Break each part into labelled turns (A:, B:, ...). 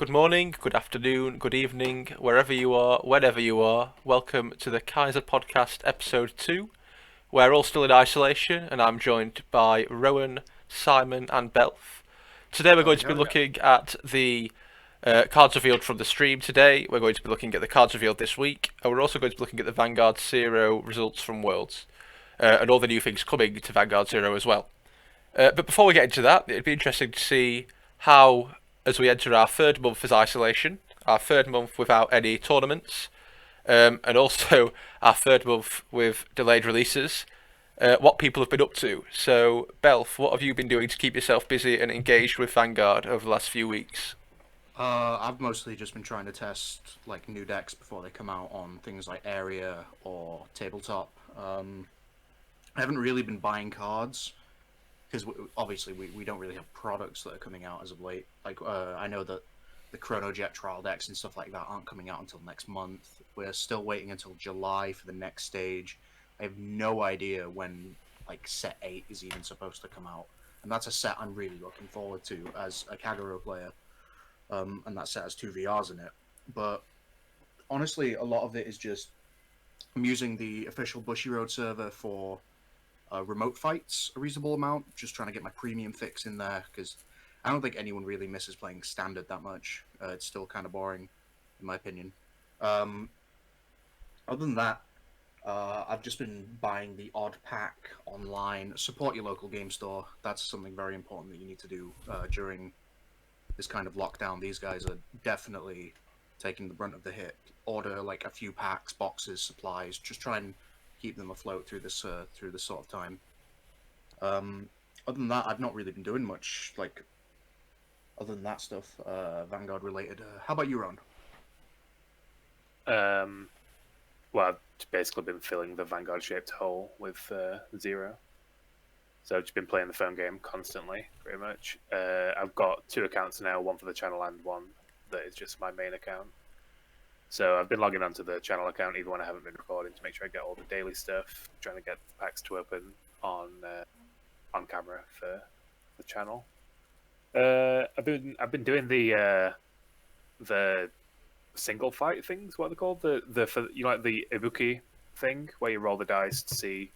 A: Good morning, good afternoon, good evening, wherever you are, whenever you are. Welcome to the Kaizer podcast, episode 2. We're all still in isolation, and I'm joined by Rowan, Simon, and Belf. Today we're going
B: Howdy,
A: to be
B: howdy.
A: looking at the cards revealed from the stream today. We're going to be looking at the cards revealed this week, and we're also going to be looking at the Vanguard Zero results from Worlds, and all the new things coming to Vanguard Zero as well. But before we get into that, it'd be interesting to see how, as we enter our third month as isolation, our third month without any tournaments, and also our third month with delayed releases, what people have been up to. So, Belf, what have you been doing to keep yourself busy and engaged with Vanguard over the last few weeks?
B: I've mostly just been trying to test like new decks before they come out on things like area or tabletop. I haven't really been buying cards because obviously we don't really have products that are coming out as of late. I know that the Chronojet trial decks and stuff like that aren't coming out until next month. We're still waiting until July for the next stage. I have no idea when like set 8 is even supposed to come out, and that's a set I'm really looking forward to as a Kagero player. And that set has two VRs in it. But honestly, a lot of it is just I'm using the official Bushy Road server for remote fights a reasonable amount, just trying to get my premium fix in there because I don't think anyone really misses playing standard that much. It's still kind of boring, in my opinion. Um, Other than that, I've just been buying the odd pack online. Support your local game store. That's something very important that you need to do during this kind of lockdown. These guys are definitely taking the brunt of the hit. Order like a few packs, boxes, supplies. Just try and keep them afloat through this sort of time. Other than that, I've not really been doing much. Like other than that stuff, Vanguard related. How about you, Ron?
C: Um, well, I've basically been filling the Vanguard-shaped hole with Zero. So I've just been playing the phone game constantly, pretty much. I've got two accounts now, one for the channel and one that is just my main account. So I've been logging onto the channel account even when I haven't been recording to make sure I get all the daily stuff, trying to get the packs to open on camera for the channel. I've been doing the single fight things. What are they called? Like the Ibuki thing where you roll the dice to see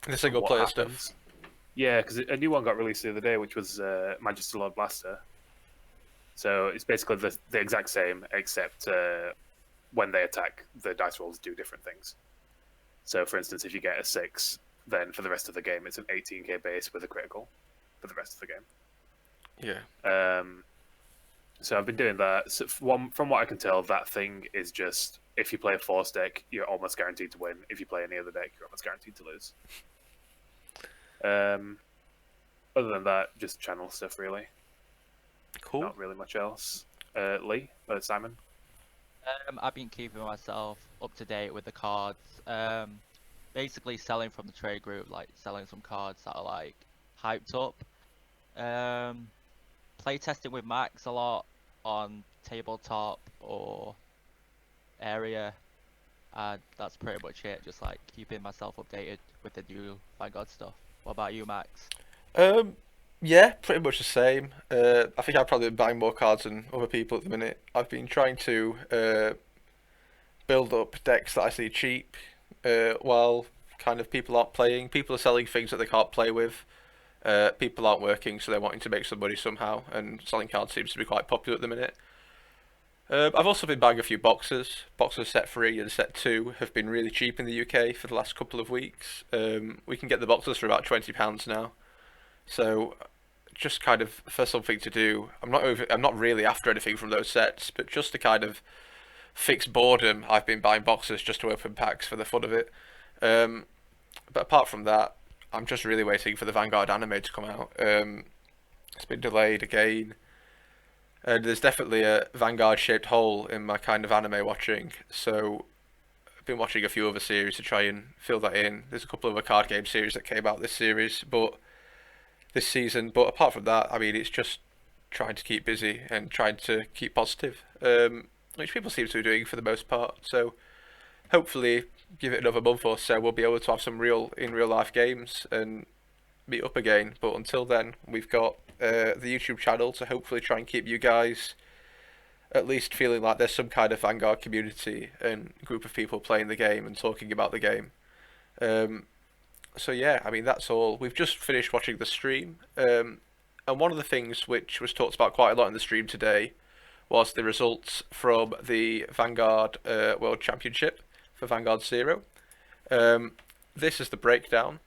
A: The single
C: what
A: player
C: happens.
A: stuff.
C: Yeah, because a new one got released the other day, which was Magister Lord Blaster. So it's basically the exact same, except when they attack, the dice rolls do different things. So, for instance, if you get a 6, then for the rest of the game, it's an 18k base with a critical for the rest of the game.
A: Yeah.
C: So I've been doing that. So from what I can tell, that thing is just if you play a force deck, you're almost guaranteed to win. If you play any other deck, you're almost guaranteed to lose. Other than that, just channel stuff really.
A: Cool.
C: Not really much else. Simon.
D: I've been keeping myself up to date with the cards. Basically selling from the trade group, like selling some cards that are like hyped up. Play testing with Max a lot on tabletop or area, and that's pretty much it. Just like keeping myself updated with the new Vanguard stuff. What about you, Max?
A: Um, yeah, pretty much the same. I think I've probably been buying more cards than other people at the minute. I've been trying to build up decks that I see cheap, while kind of people aren't playing. People are selling things that they can't play with. People aren't working, so they're wanting to make some money somehow, and selling cards seems to be quite popular at the minute. I've also been buying a few boxes. Boxes set 3 and set 2 have been really cheap in the UK for the last couple of weeks. We can get the boxes for about £20 now. So, just kind of for something to do. I'm not really after anything from those sets, but just to kind of fix boredom, I've been buying boxes just to open packs for the fun of it. But apart from that, I'm just really waiting for the Vanguard anime to come out. It's been delayed again. And there's definitely a Vanguard shaped hole in my kind of anime watching, so I've been watching a few other series to try and fill that in. There's a couple of other card game series that came out this season, but apart from that, I mean, it's just trying to keep busy and trying to keep positive, which people seem to be doing for the most part. So hopefully, give it another month or so, we'll be able to have some real life games and meet up again. But until then, we've got the YouTube channel to hopefully try and keep you guys at least feeling like there's some kind of Vanguard community and group of people playing the game and talking about the game. Um, so yeah, I mean that's all. We've just finished watching the stream, and one of the things which was talked about quite a lot in the stream today was the results from the Vanguard World Championship for Vanguard Zero. Um, this is the breakdown.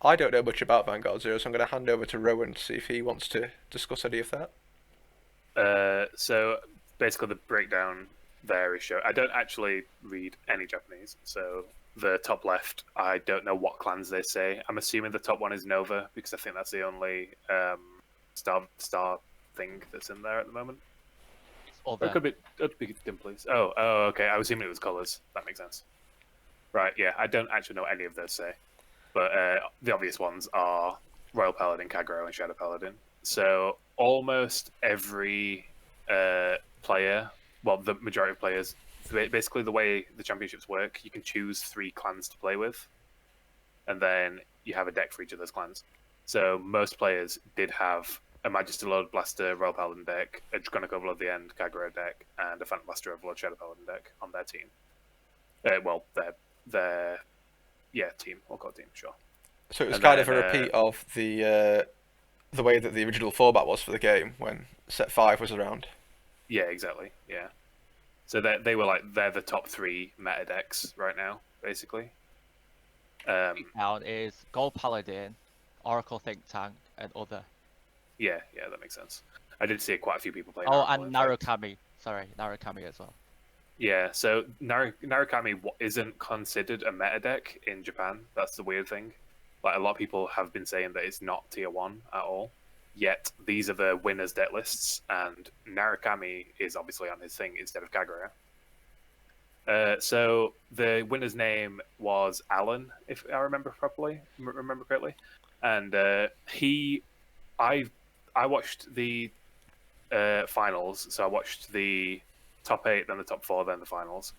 A: I don't know much about Vanguard Zero, so I'm going to hand over to Rowan to see if he wants to discuss any of that.
C: So basically, the breakdown there is shown. I don't actually read any Japanese, so the top left, I don't know what clans they say. I'm assuming the top one is Nova because I think that's the only star thing that's in there at the moment. Or it could be Dimplies. Oh, okay. I was assuming it was colours. That makes sense. Right, yeah. I don't actually know any of those say. But the obvious ones are Royal Paladin, Kagero, and Shadow Paladin. So almost every player, well, the majority of players, basically the way the championships work, you can choose 3 clans to play with. And then you have a deck for each of those clans. So most players did have a Magister Lord Blaster Royal Paladin deck, a Draconic Overlord the End Kagero deck, and a Phantom Blaster Overlord Shadow Paladin deck on their team. Their team. We'll call it team, sure.
A: So it was kind of a repeat of the way that the original format was for the game when set 5 was around.
C: Yeah, exactly. Yeah. So they're the top 3 meta decks right now, basically.
D: Down is Gold Paladin, Oracle Think Tank, and other.
C: Yeah, that makes sense. I did see quite a few people playing.
D: Oh, and Narukami. Sorry, Narukami as well.
C: Yeah, so Narukami isn't considered a meta deck in Japan. That's the weird thing. Like, a lot of people have been saying that it's not tier 1 at all. Yet, these are the winners' deck lists, and Narukami is obviously on his thing instead of Kagero. So, the winner's name was Alan, if I remember correctly. And I watched the finals, so I watched the top 8, then the top 4, then the finals.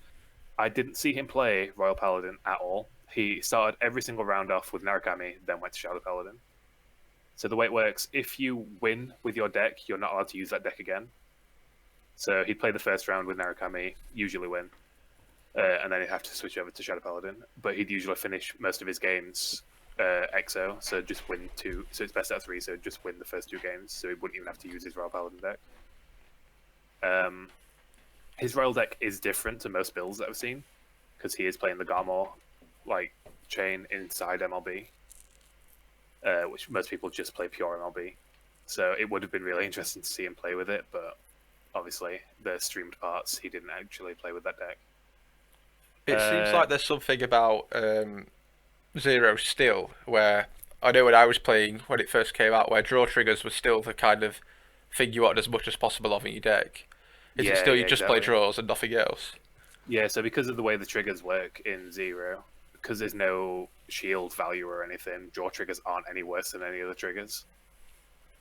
C: I didn't see him play Royal Paladin at all. He started every single round off with Narukami, then went to Shadow Paladin. So the way it works, if you win with your deck, you're not allowed to use that deck again. So he'd play the first round with Narukami, usually win, and then he'd have to switch over to Shadow Paladin. But he'd usually finish most of his games EXO, so just win 2. So it's best out of 3, so just win the first 2 games. So he wouldn't even have to use his Royal Paladin deck. His Royal deck is different to most builds that I've seen, because he is playing the Garmor chain inside MLB, which most people just play pure MLB. So it would have been really interesting to see him play with it, but obviously the streamed parts, he didn't actually play with that deck.
A: It seems like there's something about Zero still, where I know when I was playing when it first came out, where draw triggers were still the kind of thing you want as much as possible of in your deck. Is it still you just play draws and nothing else?
C: Yeah, so because of the way the triggers work in Zero, because there's no shield value or anything, draw triggers aren't any worse than any other triggers.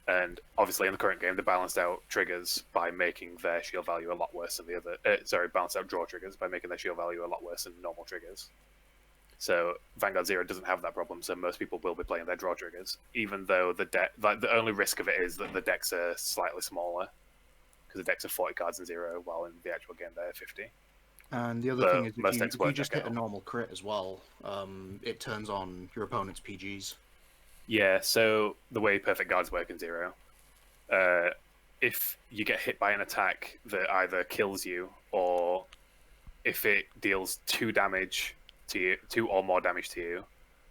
C: And obviously in the current game, they balanced out triggers by making their shield value a lot worse than the other... balanced out draw triggers by making their shield value a lot worse than normal triggers. So Vanguard Zero doesn't have that problem, so most people will be playing their draw triggers, even though the only risk of it is that the decks are slightly smaller, because the decks are 40 cards in Zero, while in the actual game they're 50.
B: And the other thing is, if you just hit a normal crit as well, it turns on your opponent's PGs.
C: Yeah, so the way Perfect Guards work in Zero, if you get hit by an attack that either kills you, or if it deals 2 damage to you, 2 or more damage to you,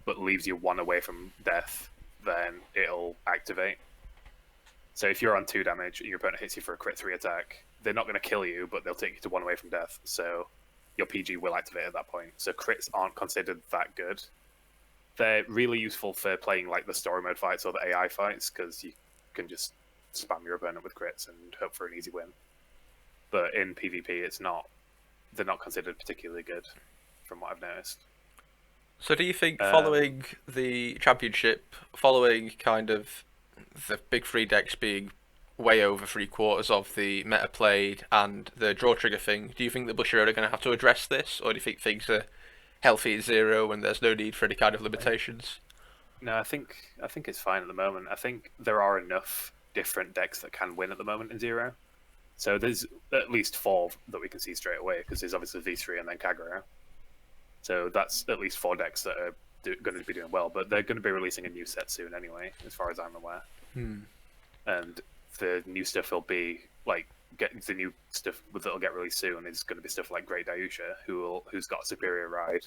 C: but leaves you 1 away from death, then it'll activate. So if you're on 2 damage and your opponent hits you for a crit 3 attack, they're not going to kill you, but they'll take you to 1 away from death. So your PG will activate at that point. So crits aren't considered that good. They're really useful for playing like the story mode fights or the AI fights, because you can just spam your opponent with crits and hope for an easy win. But in PvP, they're not considered particularly good, from what I've noticed.
A: So do you think following the championship, following kind of the big 3 decks being way over 3/4 of the meta played and the draw trigger thing, do you think that Bushiroad are going to have to address this, or do you think things are healthy at Zero and there's no need for any kind of limitations?
C: No, I think it's fine at the moment. I think there are enough different decks that can win at the moment in Zero. So there's at least 4 that we can see straight away, because there's obviously V3 and then Kagura. So that's at least 4 decks that are going to be doing well, but they're going to be releasing a new set soon anyway, as far as I'm aware. And the new stuff will be like the new stuff that'll get released soon is going to be stuff like Great Dayusha, who's got a superior ride,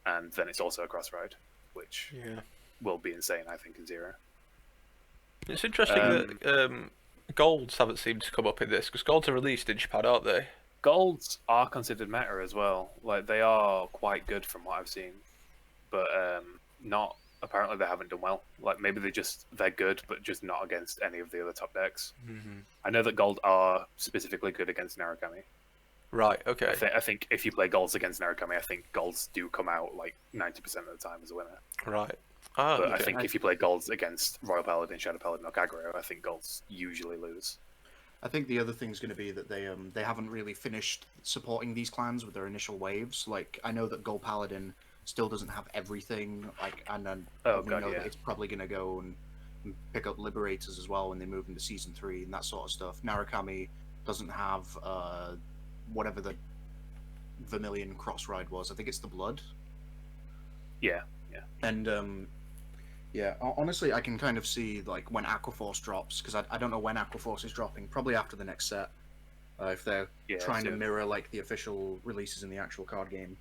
C: and then it's also a cross ride, which will be insane, I think, in Zero.
A: It's interesting that golds haven't seemed to come up in this, because golds are released in Japan, aren't they?
C: Golds are considered meta as well. Like, they are quite good from what I've seen, but not. Apparently, they haven't done well. Like, maybe they're good, but just not against any of the other top decks. I know that gold are specifically good against Narukami.
A: Right. Okay.
C: I think if you play golds against Narukami, I think golds do come out like 90% of the time as a winner.
A: Right.
C: But I think if you play golds against Royal Paladin, Shadow Paladin, or Kagura, I think golds usually lose.
B: I think the other thing's going to be that they haven't really finished supporting these clans with their initial waves. Like, I know that Gold Paladin still doesn't have everything, like, and then that it's probably going to go and pick up Liberators as well when they move into Season 3 and that sort of stuff. Narukami doesn't have whatever the Vermilion cross ride was. I think it's the Blood.
C: Yeah.
B: And honestly, I can kind of see, like, when Aquaforce drops, because I don't know when Aquaforce is dropping, probably after the next set, if they're trying to mirror, like, the official releases in the actual card game.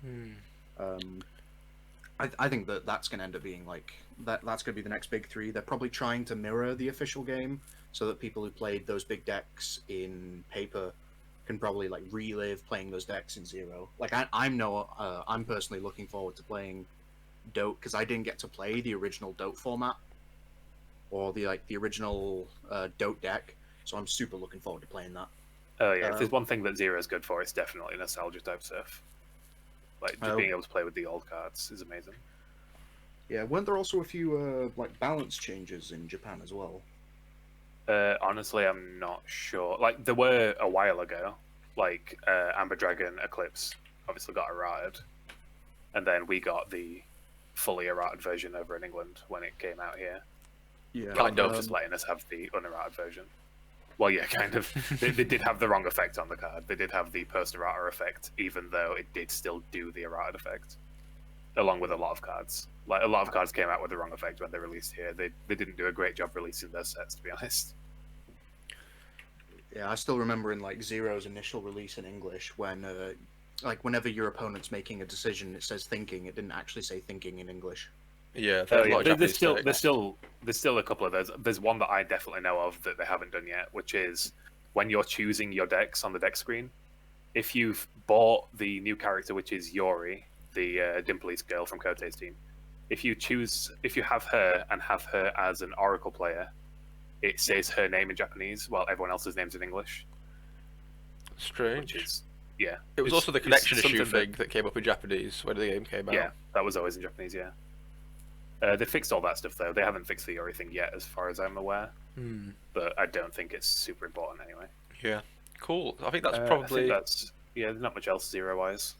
B: I think that's going to end up being, like, that's going to be the next big 3. They're probably trying to mirror the official game, so that people who played those big decks in paper can probably, like, relive playing those decks in Zero. Like, I'm personally looking forward to playing Dote, because I didn't get to play the original Dote format or the original Dote deck, so I'm super looking forward to playing that.
C: Oh yeah, if there's one thing that Zero is good for, it's definitely nostalgia type stuff. Like, just being able to play with the old cards is amazing.
B: Yeah, weren't there also a few like balance changes in Japan as well?
C: Honestly, I'm not sure. Like, there were a while ago. Like, Amber Dragon Eclipse obviously got errated, and then we got the fully errated version over in England when it came out here.
B: Yeah,
C: kind of just letting us have the unerrated version. Well, yeah, kind of. they did have the wrong effect on the card. They did have the post-errata effect, even though it did still do the errated effect, along with a lot of cards. Like, a lot of cards came out with the wrong effect when they released here. They didn't do a great job releasing their sets, to be honest.
B: Yeah, I still remember in, like, Zero's initial release in English when, like, whenever your opponent's making a decision, it says thinking. It didn't actually say thinking in English.
A: Yeah,
C: there's still a couple of those. There's one that I definitely know of that they haven't done yet, which is when you're choosing your decks on the deck screen. If you've bought the new character, which is Yori, the Dimplese girl from Kote's team, if you have her and have her as an Oracle player, it says her name in Japanese while everyone else's name's in English.
A: Strange.
C: Which is, yeah.
A: It was also the connection issue thing that came up in Japanese when the game came out.
C: Yeah, that was always in Japanese, yeah. They fixed all that stuff, though. They haven't fixed the Yori thing yet, as far as I'm aware. But I don't think it's super important anyway.
A: Yeah. Cool. I think that's probably...
C: there's not much else Zero-wise.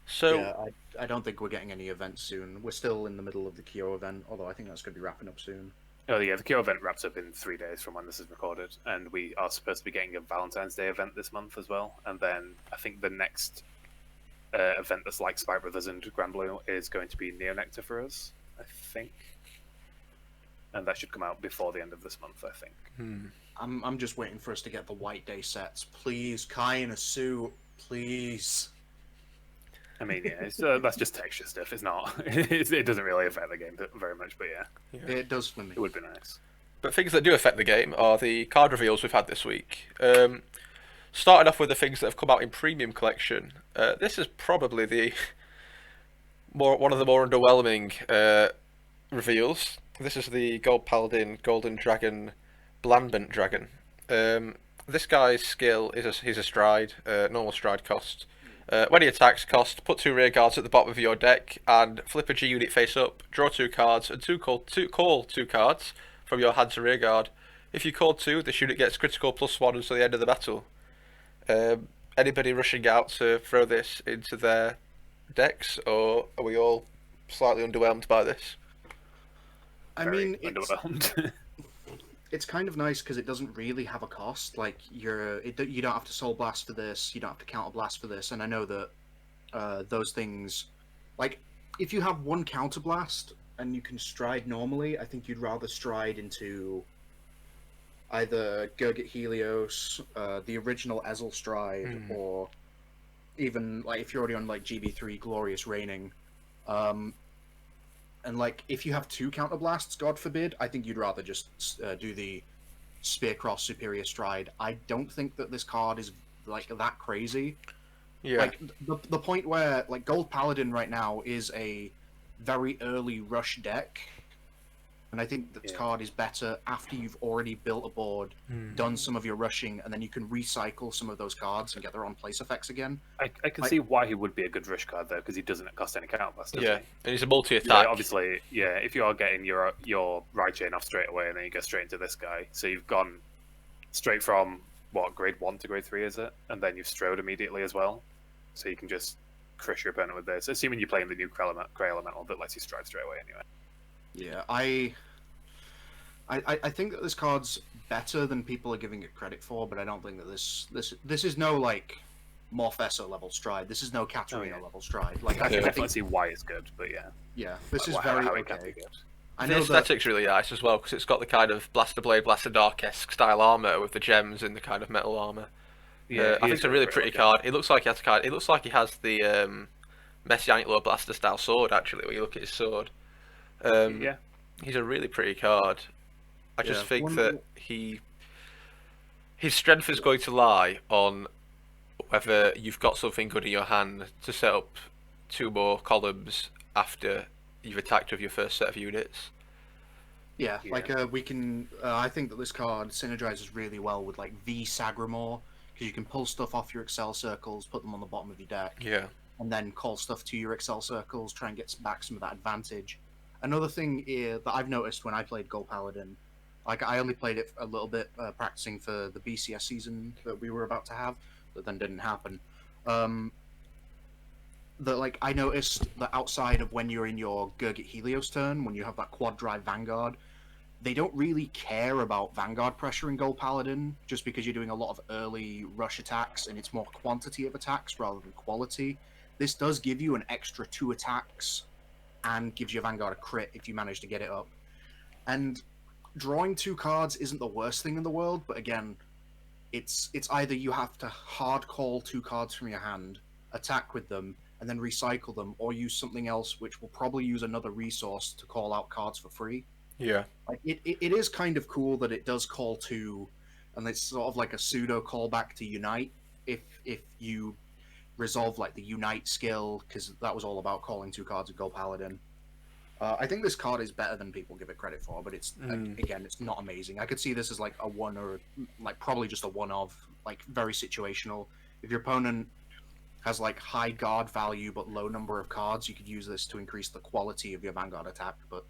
A: So...
B: Yeah, I don't think we're getting any events soon. We're still in the middle of the Kyo event, although I think that's going to be wrapping up soon.
C: Oh yeah, the Kyo event wraps up in 3 days from when this is recorded, and we are supposed to be getting a Valentine's Day event this month as well. And then I think the next event that's like Spy Brothers and Grand Blue is going to be Neo Nectar for us, I think. And that should come out before the end of this month, I think.
B: I'm just waiting for us to get the White Day sets. Please, Kai in a suit, please.
C: I mean, yeah, that's just texture stuff. It's not. It doesn't really affect the game very much, but yeah.
B: It does for me.
C: It would be nice.
A: But things that do affect the game are the card reveals we've had this week. Starting off with the things that have come out in Premium Collection. This is probably one of the more underwhelming reveals. This is the Gold Paladin Golden Dragon Blandment Dragon. This guy's skill is he's a stride, normal stride cost. When he attacks, put 2 rear guards at the bottom of your deck and flip a G unit face up, draw 2 cards, and call 2 cards from your hand to rear guard. If you call 2, this unit gets critical +1 until the end of the battle. Anybody rushing out to throw this into their decks, or are we all slightly underwhelmed by this?
B: I mean,
C: underwhelmed.
B: it's kind of nice because it doesn't really have a cost. Like you don't have to soul blast for this, you don't have to counter blast for this, and I know that those things, like if you have one counter blast and you can stride normally, I think you'd rather stride into either Gurgit Helios, the original Ezel stride, or even like if you're already on like GB3 Glorious Reigning. And like if you have two counter blasts, God forbid, I think you'd rather just do the Spear Cross Superior Stride. I don't think that this card is like that crazy.
A: Yeah.
B: Like the point where like Gold Paladin right now is a very early rush deck, and I think that this card is better after you've already built a board, done some of your rushing, and then you can recycle some of those cards and get their own place effects again.
C: I can see why he would be a good rush card though, because he doesn't cost any counterblast, does he?
A: And he's a multi-attack.
C: Yeah, obviously, if you are getting your right chain off straight away, and then you go straight into this guy, so you've gone straight from what, grade 1 to grade 3, is it? And then you've strode immediately as well, so you can just crush your opponent with this. Assuming you're playing the new Grey Elemental that lets you stride straight away anyway.
B: Yeah, I think that this card's better than people are giving it credit for, but I don't think that this is no like Morphesso level stride. This is no Katarina level stride. Like
C: I can definitely see why it's good, but
B: this is
C: how
B: very
C: it can be
B: okay.
C: good.
B: I
A: The
B: know
A: aesthetic's really nice as well, because it's got the kind of Blaster Blade, Blaster Dark-esque style armor with the gems and the kind of metal armor. I think it's a really pretty card. It looks like he has It looks like he has the Messianic Lord Blaster style sword. Actually, when you look at his sword, he's a really pretty card. I just think that his strength is going to lie on whether you've got something good in your hand to set up 2 more columns after you've attacked with your first set of units.
B: Like we can. I think that this card synergizes really well with like V Sagramore, because you can pull stuff off your Excel circles, put them on the bottom of your deck, and then call stuff to your Excel circles, try and get back some of that advantage. Another thing that I've noticed when I played Gold Paladin, like I only played it a little bit practicing for the BCS season that we were about to have, that then didn't happen. That like I noticed that outside of when you're in your Gurgit Helios turn, when you have that quad drive Vanguard, they don't really care about Vanguard pressure in Gold Paladin, just because you're doing a lot of early rush attacks and it's more quantity of attacks rather than quality. This does give you an extra 2 attacks and gives your Vanguard a crit if you manage to get it up. And drawing 2 cards isn't the worst thing in the world, but again, it's either you have to hard call 2 cards from your hand, attack with them, and then recycle them, or use something else which will probably use another resource to call out cards for free. Like it is kind of cool that it does call 2, and it's sort of like a pseudo callback to Unite if you resolve like the Unite skill, because that was all about calling 2 cards of Gold Paladin. I think this card is better than people give it credit for, but it's again, it's not amazing. I could see this as like a 1, or like probably just a 1 of, like very situational. If your opponent has like high guard value but low number of cards, you could use this to increase the quality of your Vanguard attack, but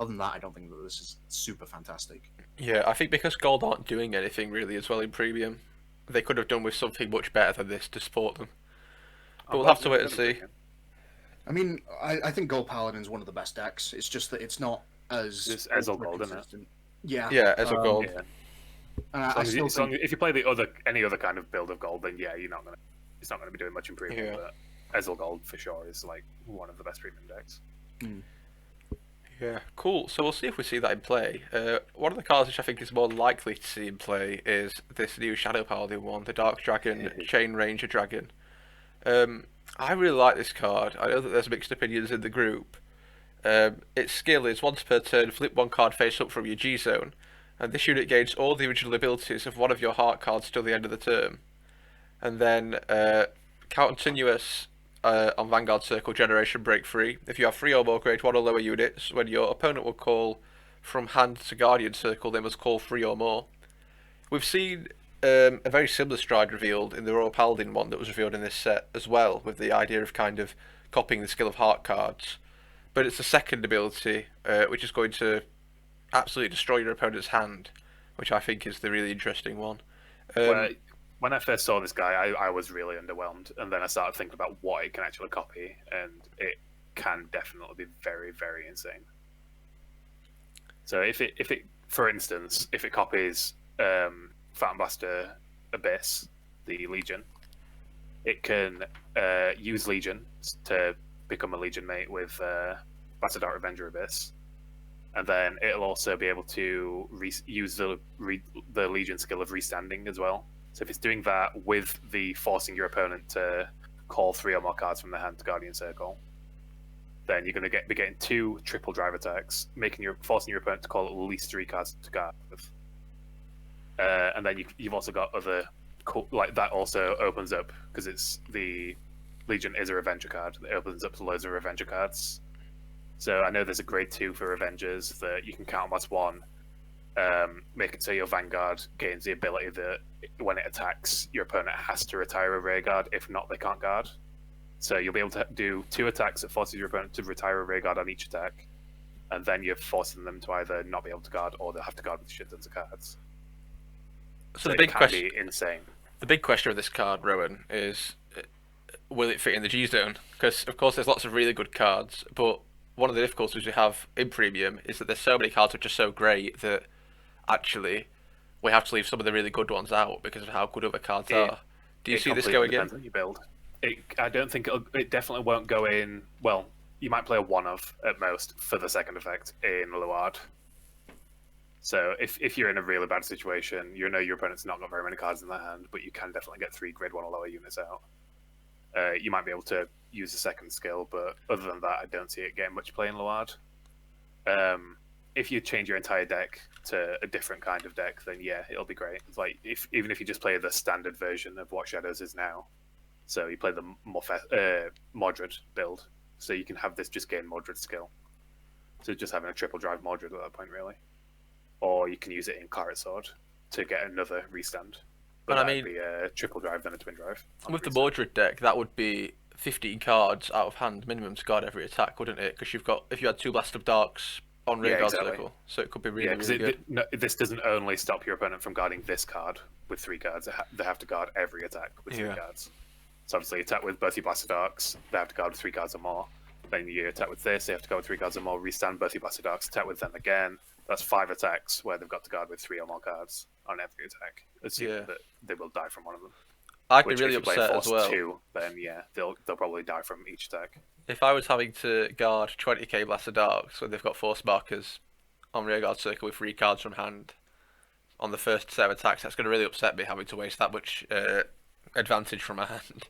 B: other than that, I don't think that this is super fantastic.
A: I think because Gold aren't doing anything really as well in Premium, they could have done with something much better than this to support them. But we'll have to wait and see.
B: I mean, I think Gold Paladin is one of the best decks. It's just that it's not as...
C: It's Ezel Gold, isn't it?
B: Yeah.
A: Yeah, Ezel Gold.
C: If you play any other kind of build of Gold, then you're not gonna. It's not going to be doing much in Premium, but Ezel Gold for sure is like one of the best Premium decks.
A: Yeah, cool. So we'll see if we see that in play. One of the cards which I think is more likely to see in play is this new Shadow Paladin one, the Dark Dragon Chain Ranger Dragon. I really like this card. I know that there's mixed opinions in the group. Its skill is once per turn, flip 1 card face up from your G zone, and this unit gains all the original abilities of one of your heart cards till the end of the turn. And then continuous on Vanguard Circle Generation Break Free. If you have 3 or more grade 1 or lower units, when your opponent will call from hand to Guardian Circle, they must call 3 or more. We've seen a very similar stride revealed in the Royal Paladin one that was revealed in this set as well, with the idea of kind of copying the skill of heart cards. But it's the second ability, which is going to absolutely destroy your opponent's hand, which I think is the really interesting one.
C: When I first saw this guy, I was really underwhelmed, and then I started thinking about what it can actually copy, and it can definitely be very, very insane. So if it for instance, if it copies Phantom Blaster Abyss, the Legion, it can use Legion to become a Legion mate with Blaster Dart Revenger Abyss, and then it'll also be able to use the Legion skill of restanding as well. So if it's doing that with the forcing your opponent to call 3 or more cards from their hand to Guardian Circle, then you're going to be getting 2 triple drive attacks, forcing your opponent to call at least 3 cards to guard with. And then you've also got other like that also opens up, because it's the Legion is a Revenger card. It opens up to loads of Revenger cards. So I know there's a grade 2 for Revengers that you can count as 1. Make it so your Vanguard gains the ability that when it attacks, your opponent has to retire a rear guard. If not, they can't guard. So you'll be able to do 2 attacks that forces your opponent to retire a rear guard on each attack, and then you're forcing them to either not be able to guard or they'll have to guard with shit tons of cards.
A: So the big question,
C: be insane.
A: The big question with this card, Rowan, is will it fit in the G zone? Because of course there's lots of really good cards, but one of the difficulties we have in Premium is that there's so many cards which are so great that actually we have to leave some of the really good ones out because of how good other cards are. Do you see this going in?
C: Depends on your build. I don't think it definitely won't go in. Well, you might play a 1-of at most for the second effect in Luard. So if you're in a really bad situation, you know your opponent's not got very many cards in their hand, but you can definitely get 3 grade 1 or lower units out. You might be able to use the second skill, but other than that, I don't see it getting much play in Luard. If you change your entire deck to a different kind of deck, then yeah, it'll be great. It's like even if you just play the standard version of what Shadows is now, so you play the Mordred build, so you can have this just gain Mordred skill. So just having a triple drive Mordred at that point, really. Or you can use it in Claret Sword to get another restand. But
A: I
C: that'd
A: mean,
C: be a triple drive, then a twin drive.
A: With the Mordred deck, that would be 15 cards out of hand minimum to guard every attack, wouldn't it? Because if you had 2 Blast of Darks on rear guard circle, so it could be really good.
C: This doesn't only stop your opponent from guarding this card with 3 cards. They have to guard every attack with 3 cards. So obviously, attack with both your Blast of Darks, they have to guard with 3 cards or more. Then you attack with this, they have to guard with 3 cards or more. Restand both your Blast of Darks, attack with them again. That's 5 attacks where they've got to guard with 3 or more cards on every attack. Assuming that they will die from one of them.
A: I'd be really upset as well.
C: 2, then yeah, they'll probably die from each attack.
A: If I was having to guard 20k Blast of Darks when they've got force markers on rearguard circle with 3 cards from hand on the first set of attacks, that's going to really upset me having to waste that much advantage from my hand.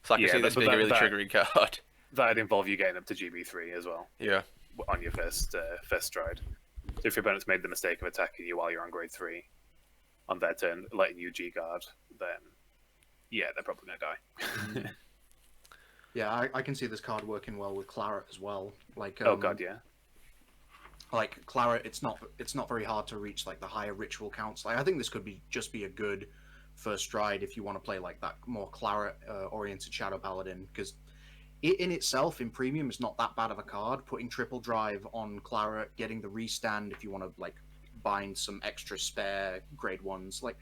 A: So I can see this being a really triggering card.
C: That'd involve you getting up to GB3 as well.
A: Yeah.
C: On your first stride. So if your opponent's made the mistake of attacking you while you're on grade 3 on their turn, letting you G guard, then yeah, they're probably gonna die.
B: Yeah, I can see this card working well with Claret as well. Like
C: oh god, yeah.
B: Like Claret, it's not very hard to reach like the higher ritual counts. Like I think this could just be a good first stride if you want to play like that more Claret oriented Shadow Paladin, because it in itself in Premium is not that bad of a card. Putting triple drive on Claret, getting the restand if you want to like bind some extra spare grade 1s. Like,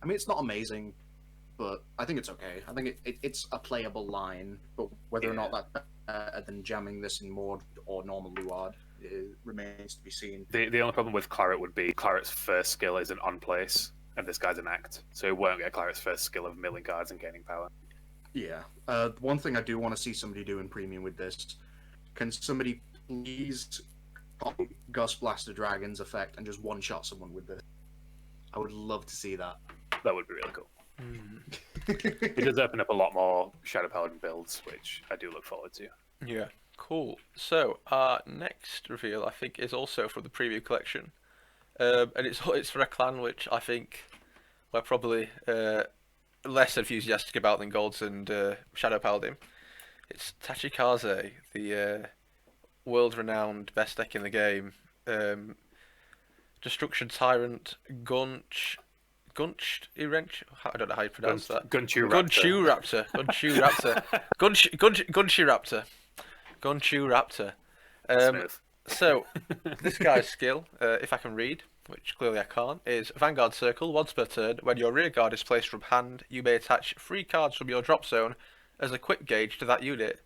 B: I mean, it's not amazing, but I think it's okay. I think it's a playable line, but whether or not that's better than jamming this in Mord or normal Luard, it remains to be seen.
C: The only problem with Claret would be Claret's first skill is an on place, and this guy's an act, so he won't get Claret's first skill of milling cards and gaining power.
B: Yeah. One thing I do want to see somebody do in Premium with this, can somebody please copy Gust Blaster Dragon's effect and just one-shot someone with this? I would love to see that.
C: That would be really cool. It does open up a lot more Shadow Paladin builds, which I do look forward to.
A: Yeah, cool. So our next reveal, I think, is also from the Premium collection, and it's for a clan which I think we're probably less enthusiastic about than Golds and Shadow Paladin. It's Tachikaze, the world-renowned best deck in the game. Destruction Tyrant, Gunch Irench. I don't know how you pronounce that.
C: Gunchu
A: Raptor. Gunchu Raptor. So this guy's skill, if I can read, which clearly I can't, is Vanguard Circle. Once per turn, when your rear guard is placed from hand, you may attach 3 cards from your drop zone as a quick gauge to that unit.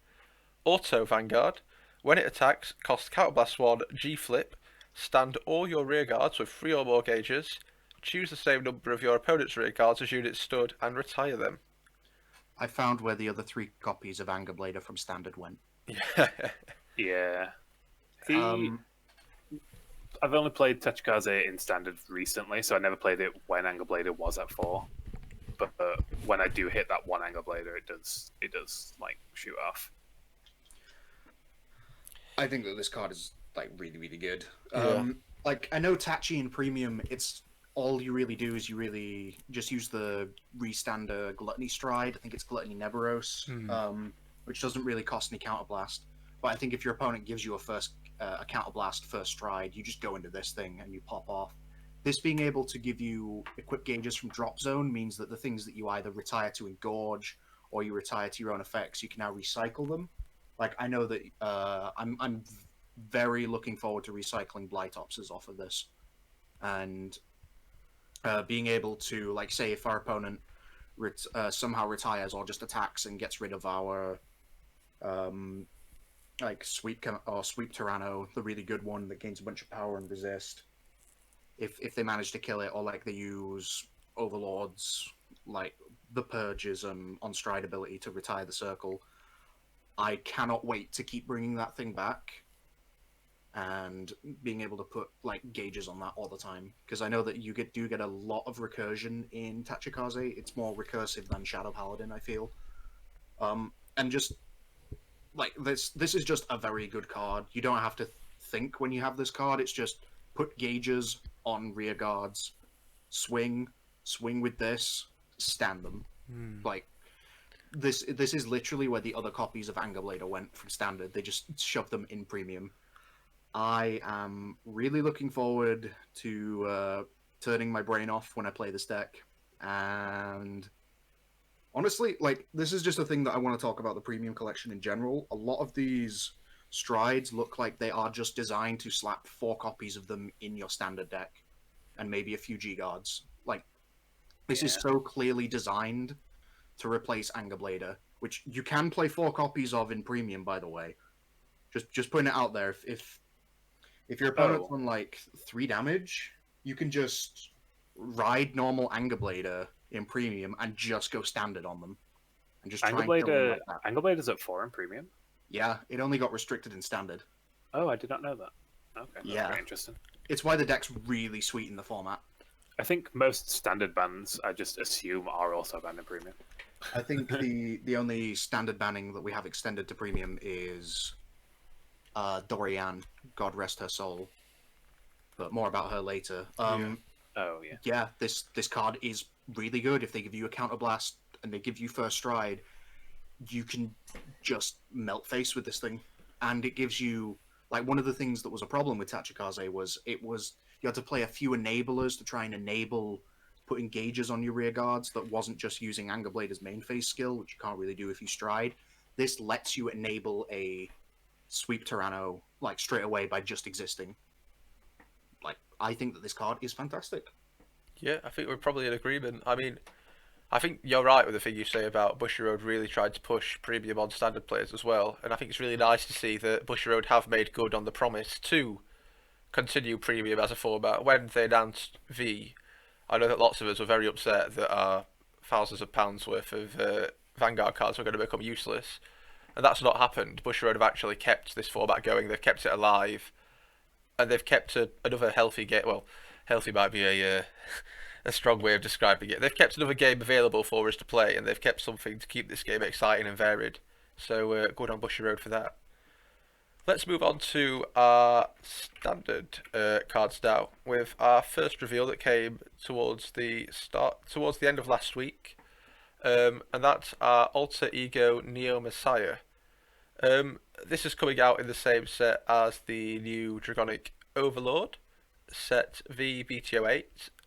A: Auto Vanguard. When it attacks, cost Counterblast 1, G-Flip, Stand all your rear guards with 3 or more gauges. Choose the same number of your opponent's rear guards as units stood and retire them.
B: I found where the other 3 copies of Anger Blader from Standard went.
C: Yeah.
B: Um,
C: I've only played Tachikaze in Standard recently, so I never played it when Anger Blader was at 4. But when I do hit that one Anger Blader, it does like shoot off.
B: I think that this card is like really, really good.
A: Yeah.
B: Like I know Tachi in Premium, it's all you really do is you really just use the restander Gluttony Stride. I think it's Gluttony Neberos, which doesn't really cost any counterblast. But I think if your opponent gives you a counterblast first stride, you just go into this thing and you pop off. This being able to give you equip gauges from drop zone means that the things that you either retire to engorge or you retire to your own effects, you can now recycle them. Like I know that I'm very looking forward to recycling Blightopses off of this, and being able to, like, say if our opponent somehow retires or just attacks and gets rid of our like sweep Tyranno, the really good one that gains a bunch of power and resist. If they manage to kill it, or like they use Overlords, like the Purges on Stride ability to retire the circle, I cannot wait to keep bringing that thing back and being able to put like gauges on that all the time, because I know that you do get a lot of recursion in Tachikaze. It's more recursive than Shadow Paladin, I feel. And just like this is just a very good card. You don't have to think when you have this card. It's just put gauges on rear guards, swing with this, stand them. Like this is literally where the other copies of Anger Blader went from Standard. They just shoved them in Premium. I am really looking forward to turning my brain off when I play this deck. And honestly, like, this is just a thing that I want to talk about the Premium Collection in general. A lot of these strides look like they are just designed to slap 4 copies of them in your Standard deck and maybe a few G-Guards. Like, this is so clearly designed to replace Anger Blader, which you can play 4 copies of in Premium, by the way. Just putting it out there. If your opponent's on like 3 damage, you can just ride normal Anger Blader in Premium and just go Standard on them, and just try and kill them like that.
C: Anger Blader's at 4 in Premium.
B: Yeah, it only got restricted in Standard.
C: Oh, I did not know that. Okay, that's very interesting.
B: It's why the deck's really sweet in the format.
C: I think most Standard bans, I just assume, are also banned in Premium.
B: I think the only Standard banning that we have extended to Premium is Dorian, God rest her soul, but more about her later. Yeah, this card is really good. If they give you a counterblast and they give you first stride, you can just melt face with this thing, and it gives you, like, one of the things that was a problem with Tachikaze was you had to play a few enablers to try and enable putting gauges on your rear guards that wasn't just using Anger Blader's main phase skill, which you can't really do if you stride. This lets you enable a sweep Tyranno like straight away by just existing. Like, I think that this card is fantastic.
A: Yeah, I think we're probably in agreement. I mean, I think you're right with the thing you say about Bushiroad really tried to push Premium on Standard players as well, and I think it's really nice to see that Bushiroad have made good on the promise to continue Premium as a format. When they announced V, I know that lots of us were very upset that our thousands of pounds worth of Vanguard cards were going to become useless. And that's not happened. Bushiroad have actually kept this format going. They've kept it alive, and they've kept another healthy game. Well, healthy might be a strong way of describing it. They've kept another game available for us to play, and they've kept something to keep this game exciting and varied. So good on Bushiroad for that. Let's move on to our Standard cards now, with our first reveal that came towards the end of last week. And that's our Alter Ego Neo Messiah. This is coming out in the same set as the new Dragonic Overlord, set VBTO8.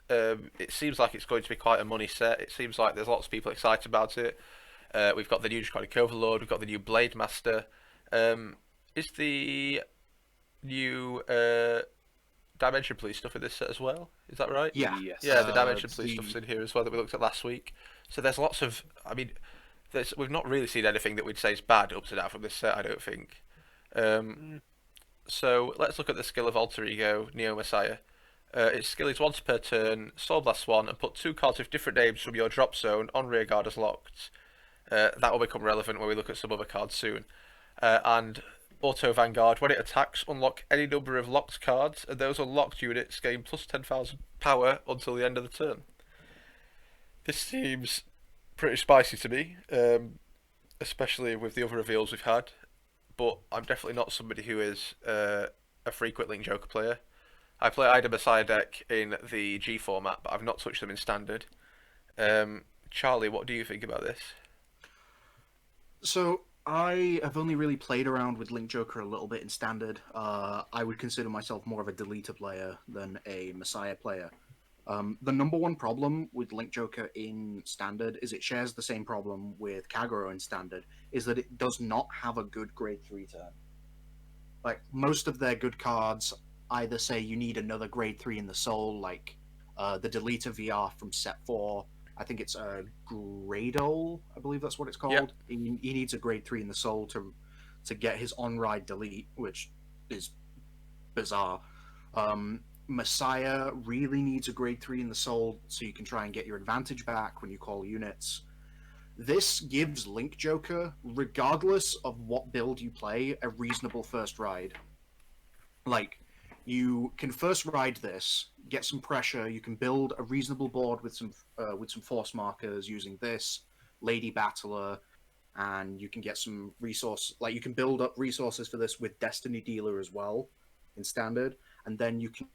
A: It seems like it's going to be quite a money set. It seems like there's lots of people excited about it. We've got the new Dragonic Overlord, we've got the new Blade Master. Is the new Dimension Police stuff in this set as well? Is that right?
B: Yeah.
C: Yes.
A: Yeah, the Dimension Police stuff's in here as well that we looked at last week. So there's lots of, I mean, we've not really seen anything that we'd say is bad up to now from this set, I don't think. So let's look at the skill of Alter Ego Neo Messiah. Its skill is once per turn, Soul Blast 1, and put 2 cards with different names from your drop zone on rearguard as locked. That will become relevant when we look at some other cards soon. And Auto Vanguard, when it attacks, unlock any number of locked cards, and those unlocked units gain plus 10,000 power until the end of the turn. This seems pretty spicy to me, especially with the other reveals we've had, but I'm definitely not somebody who is a frequent Link Joker player. I play Ida Messiah deck in the G format, but I've not touched them in Standard. Charlie, what do you think about this?
B: So I have only really played around with Link Joker a little bit in Standard. I would consider myself more of a deleter player than a Messiah player. The number one problem with Link Joker in Standard is it shares the same problem with Kagero in Standard, is that it does not have a good grade 3 turn. Like, most of their good cards either say you need another grade 3 in the soul, like the Deleter VR from set 4. I think it's a Gradol, I believe that's what it's called.
A: Yep.
B: He needs a grade 3 in the soul to get his on-ride delete, which is bizarre. Messiah really needs a grade 3 in the soul so you can try and get your advantage back when you call units. This gives Link Joker, regardless of what build you play, a reasonable first ride. Like, you can first ride this, get some pressure, you can build a reasonable board with some force markers using this, Lady Battler, and you can get some resource, like you can build up resources for this with Destiny Dealer as well in Standard, and then you can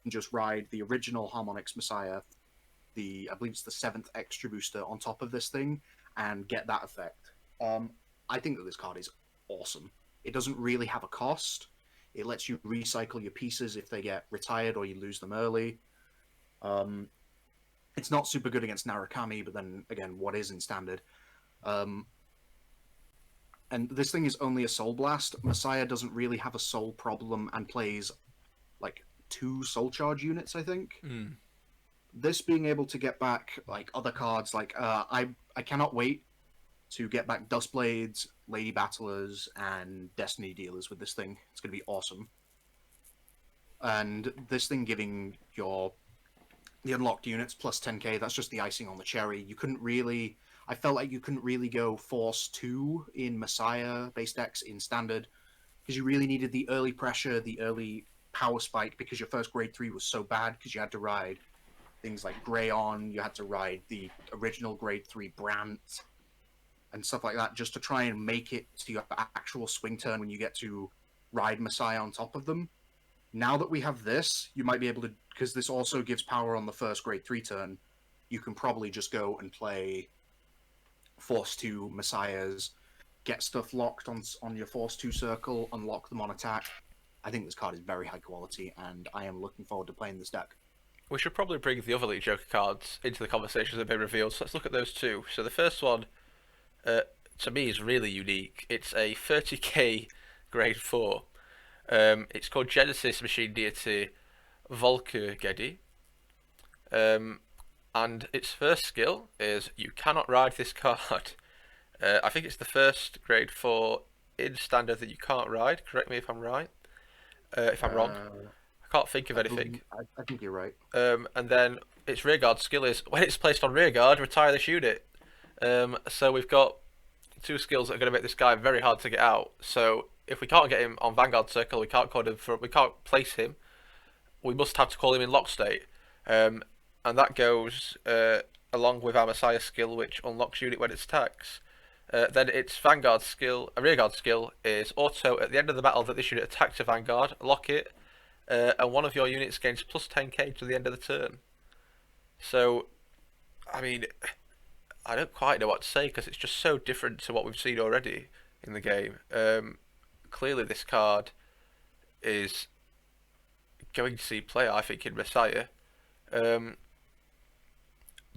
B: just ride the original Harmonix Messiah, I believe it's the 7th extra booster on top of this thing, and get that effect. I think that this card is awesome. It doesn't really have a cost. It lets you recycle your pieces if they get retired or you lose them early. It's not super good against Narukami, but then again, what is in Standard? And this thing is only a Soul Blast. Messiah doesn't really have a soul problem and plays like 2 Soul Charge units, I think. This being able to get back like other cards, like I cannot wait to get back Dustblades, Lady Battlers, and Destiny Dealers with this thing. It's going to be awesome. And this thing giving the unlocked units plus 10k, that's just the icing on the cherry. I felt like you couldn't really go Force 2 in Messiah-based decks in Standard, because you really needed the early pressure, the early power spike, because your first grade 3 was so bad, because you had to ride things like Greyon, you had to ride the original grade 3 Brant, and stuff like that, just to try and make it to your actual swing turn when you get to ride Messiah on top of them. Now that we have this, you might be able to, because this also gives power on the first grade 3 turn, you can probably just go and play Force 2 Messiahs, get stuff locked on your Force 2 circle, unlock them on attack. I think this card is very high quality, and I am looking forward to playing this deck.
A: We should probably bring the other Elite Joker cards into the conversations that have been revealed, so let's look at those two. So the first one, to me, is really unique. It's a 30k grade 4. It's called Genesis Machine Deity Volkergedi. And its first skill is you cannot ride this card. I think it's the first grade 4 in Standard that you can't ride. Correct me if I'm right. If I'm wrong. I can't think of anything.
B: I think you're right.
A: And then its rearguard skill is when it's placed on rearguard, retire this unit. So we've got 2 skills that are going to make this guy very hard to get out. So if we can't get him on Vanguard Circle, we can't place him. We must have to call him in lock state. And that goes along with our Messiah skill, which unlocks unit when it attacks. Then its Vanguard skill, a rearguard skill, is auto at the end of the battle that this unit attacks a Vanguard, lock it, and one of your units gains plus 10k to the end of the turn. So, I mean, I don't quite know what to say because it's just so different to what we've seen already in the game. Clearly, this card is going to see play, I think, in Messiah.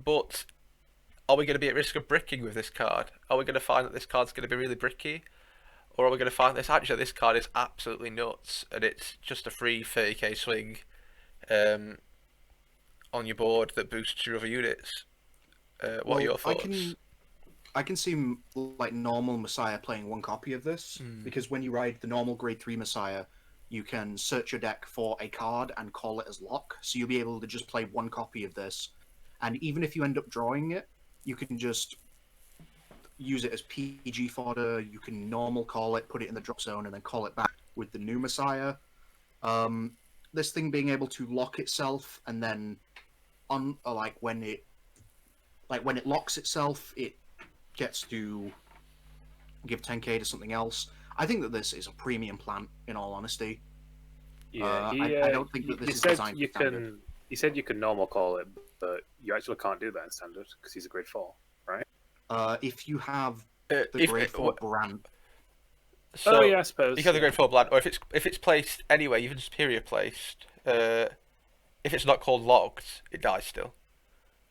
A: But are we going to be at risk of bricking with this card? Are we going to find that this card's going to be really bricky? Or are we going to find this card is absolutely nuts and it's just a free 30k swing on your board that boosts your other units? What are your thoughts?
B: I can see like normal Messiah playing one copy of this, because when you ride the normal grade 3 Messiah, you can search your deck for a card and call it as lock. So you'll be able to just play one copy of this, and even if you end up drawing it, you can just use it as PG fodder. You can normal call it, put it in the drop zone, and then call it back with the new Messiah. This thing being able to lock itself, and then when it locks itself, it gets to give 10k to something else. I think that this is a premium plant, in all honesty.
C: Yeah,
B: I don't think that this is designed for standard.
C: He said you can normal call it, but you actually can't do that in standard because he's a grade 4, right?
B: If you have
A: The
B: grade 4 brand.
A: So
C: oh yeah, I suppose.
A: you have the grade 4 blood, or if it's placed anyway, even superior placed. If it's not called locked, it dies still.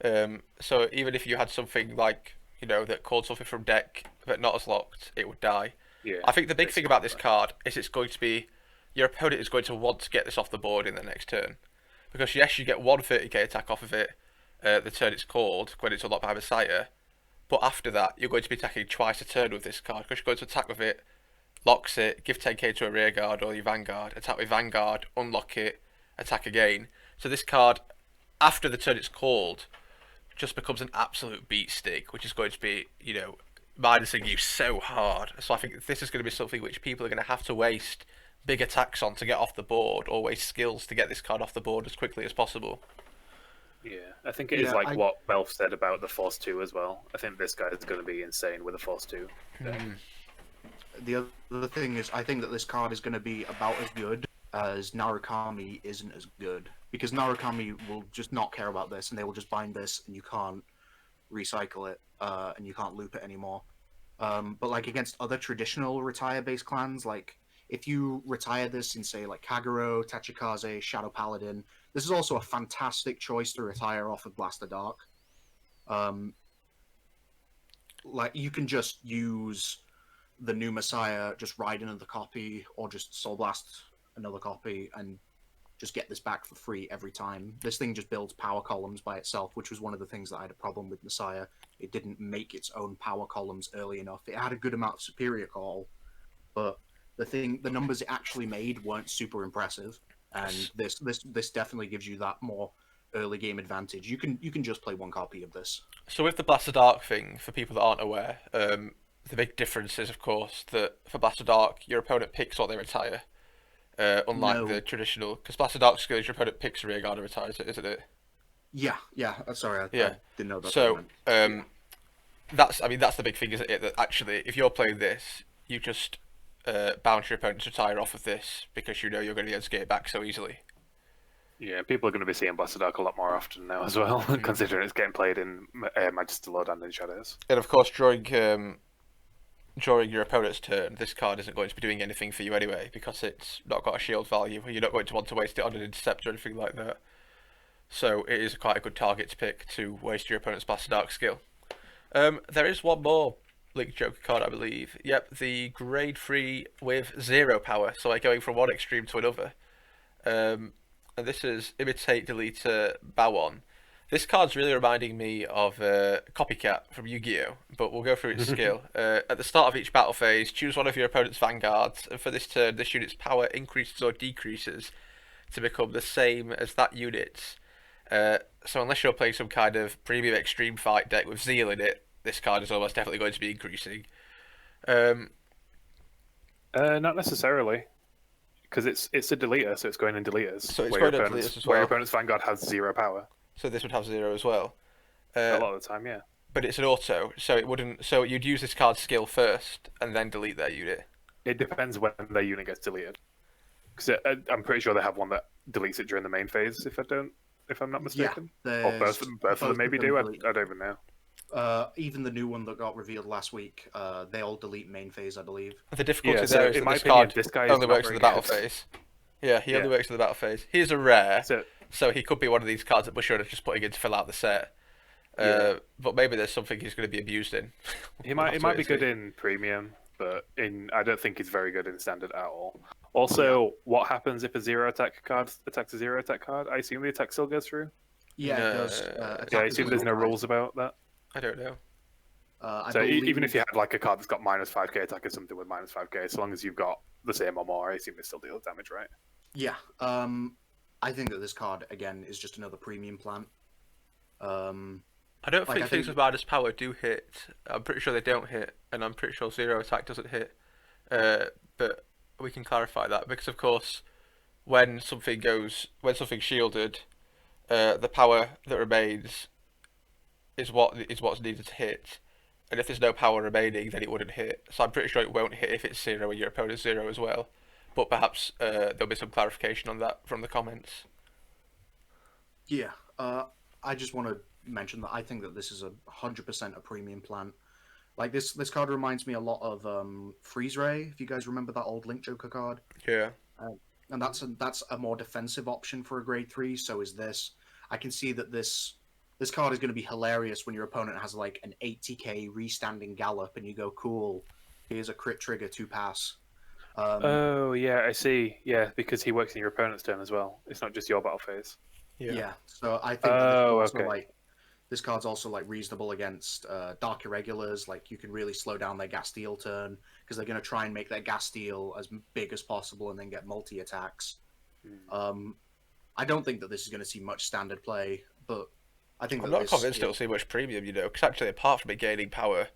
A: So even if you had something like that called something from deck but not as locked, it would die.
C: Yeah.
A: I think the big thing about this card is it's going to be your opponent is going to want to get this off the board in the next turn, because yes, you get one 30k attack off of it the turn it's called when it's unlocked by Messiah, but after that you're going to be attacking twice a turn with this card because you're going to attack with it, locks it, give 10k to a rear guard or your Vanguard, attack with Vanguard, unlock it, attack again. So this card, after the turn it's called, just becomes an absolute beat stick, which is going to be, minusing you so hard. So I think this is going to be something which people are going to have to waste big attacks on to get off the board, or waste skills to get this card off the board as quickly as possible.
C: Yeah, I think it is what Belf said about the Force 2 as well. I think this guy is going to be insane with the Force 2.
B: The other thing is, I think that this card is going to be about as good as Narukami isn't as good, because Narukami will just not care about this, and they will just bind this, and you can't recycle it, and you can't loop it anymore. But like against other traditional retire-based clans, like if you retire this in, say, like Kagero, Tachikaze, Shadow Paladin, this is also a fantastic choice to retire off of Blaster Dark. Like you can just use the new Messiah, just ride another copy, or just Soul Blast another copy, and just get this back for free every time. This thing just builds power columns by itself, which was one of the things that I had a problem with Messiah. It didn't make its own power columns early enough. It had a good amount of superior call, but the numbers it actually made weren't super impressive. And this definitely gives you that more early game advantage. You can just play one copy of this.
A: So with the Blaster Dark thing, for people that aren't aware, the big difference is, of course, that for Blaster Dark, your opponent picks what they retire. Unlike the traditional, because Blaster Dark skill is your opponent picks a rear guard and retires it, isn't it?
B: Yeah. Sorry, I didn't know that.
A: So that's the big thing, isn't it? That actually, if you're playing this, you just bounce your opponent to retire off of this because you're going to be able to get it back so easily.
C: Yeah, people are going to be seeing Blaster Dark a lot more often now as well, considering it's getting played in Majesty Lord and in Shadows.
A: And of course, during your opponent's turn, this card isn't going to be doing anything for you anyway, because it's not got a shield value, and you're not going to want to waste it on an Intercept or anything like that. So it is quite a good target to pick to waste your opponent's Blaster Dark skill. There is one more Link Joker card, I believe. Yep, the grade 3 with 0 power, so like going from one extreme to another. And this is Imitate Deleter Bawon. This card's really reminding me of Copycat from Yu-Gi-Oh! But we'll go through its skill. At the start of each battle phase, choose one of your opponent's vanguards, and for this turn, this unit's power increases or decreases to become the same as that unit's. So unless you're playing some kind of premium extreme fight deck with Zeal in it, this card is almost definitely going to be increasing.
C: Not necessarily. Because it's a deleter, so it's going in deleters.
A: So it's going in deleters as well.
C: Where your opponent's Vanguard has 0 power.
A: So this would have 0 as well.
C: A lot of the time, yeah.
A: But it's an auto, so it wouldn't. So you'd use this card's skill first, and then delete their unit.
C: It depends when their unit gets deleted. Because I'm pretty sure they have one that deletes it during the main phase. If I'm not mistaken.
B: Yeah,
C: or both of them maybe do. I don't even know.
B: Even the new one that got revealed last week, they all delete main phase, I believe.
A: The difficulty there is that this card only works in the battle phase. Yeah, he only works in the battle phase. He is a rare, so he could be one of these cards that Bushiroad is just putting in to fill out the set. But maybe there's something he's going to be abused in.
C: He might be good in premium, but I don't think he's very good in standard at all. Also, what happens if a 0 attack card attacks a 0 attack card? I assume the attack still goes through.
B: Yeah, it does.
C: I assume there's no rules about that.
A: I don't know.
C: So even if you had like a card that's got -5k attack or something with -5k, as long as you've got the same or more. I assume it still deals damage, right?
B: Yeah. I think that this card again is just another premium plant.
A: I don't
B: Like,
A: think
B: I
A: things
B: think-
A: with minus power do hit. I'm pretty sure they don't hit, and I'm pretty sure zero attack doesn't hit. But we can clarify that because, of course, when something's shielded, the power that remains is what's needed to hit. And if there's no power remaining, then it wouldn't hit. So I'm pretty sure it won't hit if it's zero and your opponent's zero as well. But perhaps there'll be some clarification on that from the comments.
B: Yeah. I just want to mention that I think that this is 100% a premium plant. Like this card reminds me a lot of Freeze Ray. If you guys remember that old Link Joker card,
A: Yeah.
B: and that's a more defensive option for a grade 3. So is this. I can see that this card is going to be hilarious when your opponent has like an 80k restanding Gallop, and you go, cool. Here's a crit trigger to pass.
C: Oh yeah, I see. Yeah, because he works in your opponent's turn as well. It's not just your battle phase.
B: Yeah. So I think that
C: Oh,
B: also,
C: okay.
B: like this card's also like reasonable against Dark Irregulars. Like you can really slow down their gas steal turn because they're going to try and make their gas steal as big as possible and then get multi attacks. I don't think that this is going to see much standard play, but I think
A: I'm
B: that
A: not convinced it'll see much premium, because actually, apart from it gaining power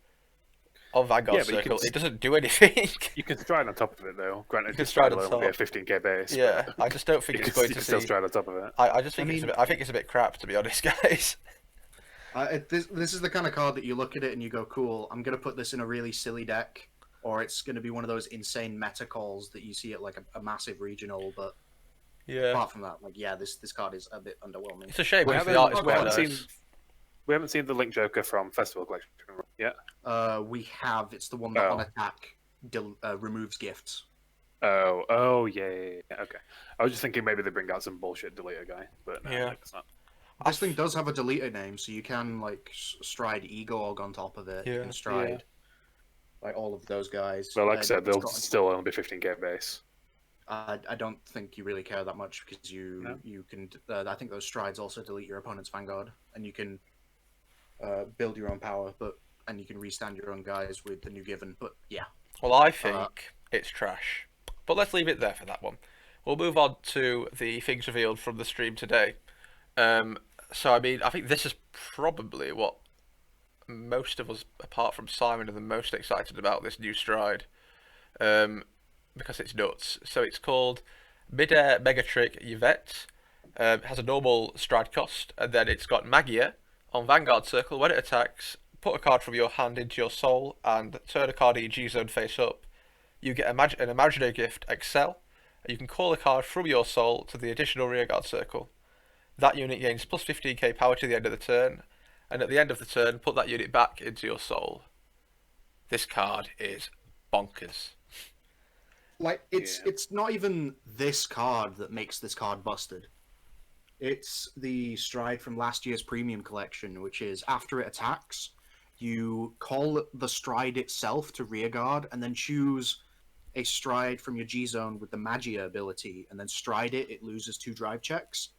A: on Vanguard
C: Yeah, but you
A: Circle,
C: can
A: it doesn't do anything.
C: You can stride on top of it though. Granted,
A: You can
C: the stride
A: stride
C: will
A: on
C: only be a
A: top.
C: 15k base.
A: Yeah,
C: but
A: I just don't think
C: you
A: it's
C: can,
A: going
C: you
A: to
C: can still
A: see.
C: stride on top of it.
A: I just think
B: I
A: it's a
B: mean-
A: bit. I think it's a bit crap, to be honest, guys.
B: This is the kind of card that you look at it and you go, cool, I'm going to put this in a really silly deck, or it's going to be one of those insane meta calls that you see at like a massive regional, but
A: Yeah,
B: apart from that, like, yeah, this card is a bit underwhelming.
A: it's a shame
C: We
A: because the
C: haven't,
A: art is
C: we
A: quite
C: haven't
A: nice.
C: seen we haven't seen the Link Joker from Festival Collection yet.
B: We have, it's the one that
C: Oh.
B: on attack removes gifts.
C: Oh yeah. Okay. I was just thinking maybe they bring out some bullshit deleter guy, but no,
A: Yeah.
C: it's not.
B: This thing does have a deleter name, so you can like stride Egorg on top of it
A: Yeah.
B: and stride like all of those guys.
C: Well, like I said,
B: It's
C: they'll
B: got-
C: still only be 15k base.
B: I don't think you really care that much because
C: No?
B: you can. I think those strides also delete your opponent's Vanguard, and you can build your own power, and you can restand your own guys with the new given. But yeah,
A: Well, I think it's trash. But let's leave it there for that one. We'll move on to the things revealed from the stream today. So, I mean, I think this is probably what most of us, apart from Simon, are the most excited about this new stride. Because it's nuts. So it's called Midair Mega Trick Yvette. It has a normal stride cost, and then it's got Magia on Vanguard Circle. When it attacks, put a card from your hand into your soul and turn a card in your G zone face up. You get an imaginary gift, Excel, and you can call a card from your soul to the additional rearguard circle. That unit gains plus 15k power to the end of the turn, and at the end of the turn, put that unit back into your soul. This card is bonkers.
B: like it's
C: Yeah.
B: it's not even this card that makes this card busted. It's the stride from last year's premium collection, which is after it attacks, you call the stride itself to rearguard, and then choose a stride from your G zone with the Magia ability, and then stride it. It loses 2 drive checks.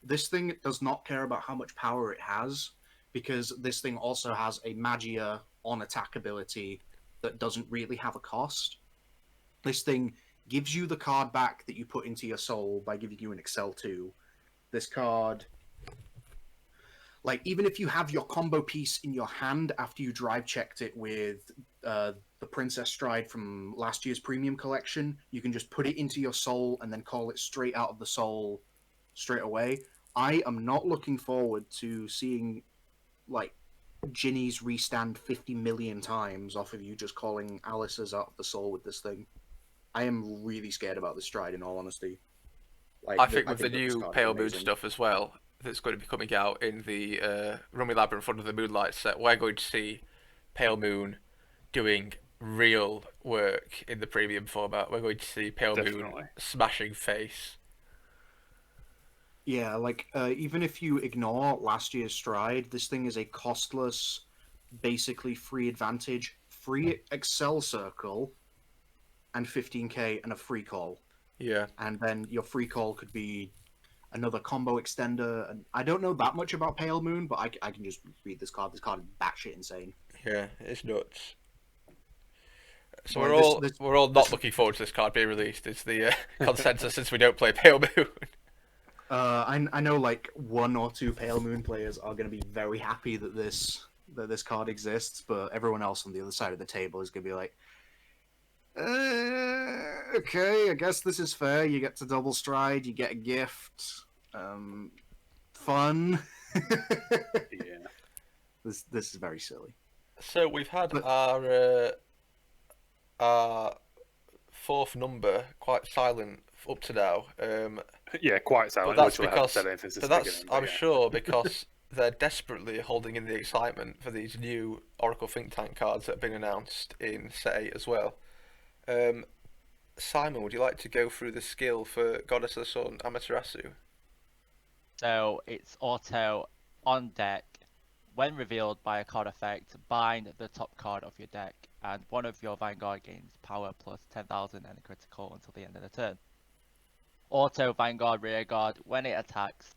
B: This thing does not care about how much power it has, because this thing also has a Magia on attack ability that doesn't really have a cost. This thing gives you the card back that you put into your soul by giving you an Excel 2. This card, like, even if you have your combo piece in your hand after you drive checked it with the Princess Stride from last year's premium collection, you can just put it into your soul and then call it straight out of the soul straight away. I am not looking forward to seeing, like, Ginny's restand 50 million times off of you just calling Alice's out of the soul with this thing. I am really scared about this stride, in all honesty. Like,
A: I think with the
B: that this
A: new
B: card is
A: Pale Moon
B: amazing.
A: stuff as well, that's going to be coming out in the Rummy Labyrinth under the Moonlight set, we're going to see Pale Moon doing real work in the premium format. We're going to see Pale Moon
C: Definitely.
A: smashing face.
B: Yeah, like, even if you ignore last year's stride, this thing is a costless, basically free advantage, free Excel circle, and 15k and a free call.
A: Yeah.
B: And then your free call could be another combo extender. And I don't know that much about Pale Moon, but I can just read this card. This card is batshit insane.
A: Yeah, it's nuts. So
B: Well, this
A: we're all not looking forward to this card being released. It's the consensus since we don't play Pale Moon.
B: I know like 1 or 2 Pale Moon players are going to be very happy that this card exists, but everyone else on the other side of the table is going to be like, okay, I guess this is fair. You get to double stride, you get a gift, fun.
C: Yeah.
B: This is very silly.
A: So we've had
B: But-
A: our fourth number quite silent up to now.
C: Yeah, quite silent.
A: But that's
C: literally haven't
A: because
C: said anything since
A: but
C: the
A: that's
C: beginning, but
A: I'm
C: yeah.
A: sure because they're desperately holding in the excitement for these new Oracle Think Tank cards that have been announced in Set 8 as well. Simon, would you like to go through the skill for Goddess of the Sun, Amaterasu?
D: So it's auto on deck. When revealed by a card effect, bind the top card of your deck, and one of your Vanguard gains power plus 10,000 and a critical until the end of the turn. Auto Vanguard Rearguard. When it attacks,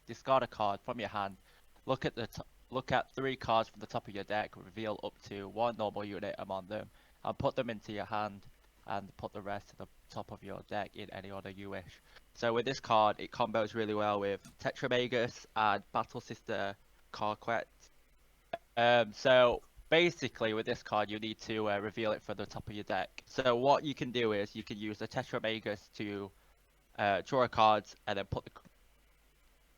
D: discard a card from your hand. Look at 3 cards from the top of your deck. Reveal up to 1 normal unit among them, and put them into your hand. And put the rest to the top of your deck in any order you wish. So with this card, it combos really well with Tetramagus and Battle Sister Cardfight. So basically with this card, you need to reveal it from the top of your deck. So what you can do is you can use the Tetramagus to draw a card and then put the...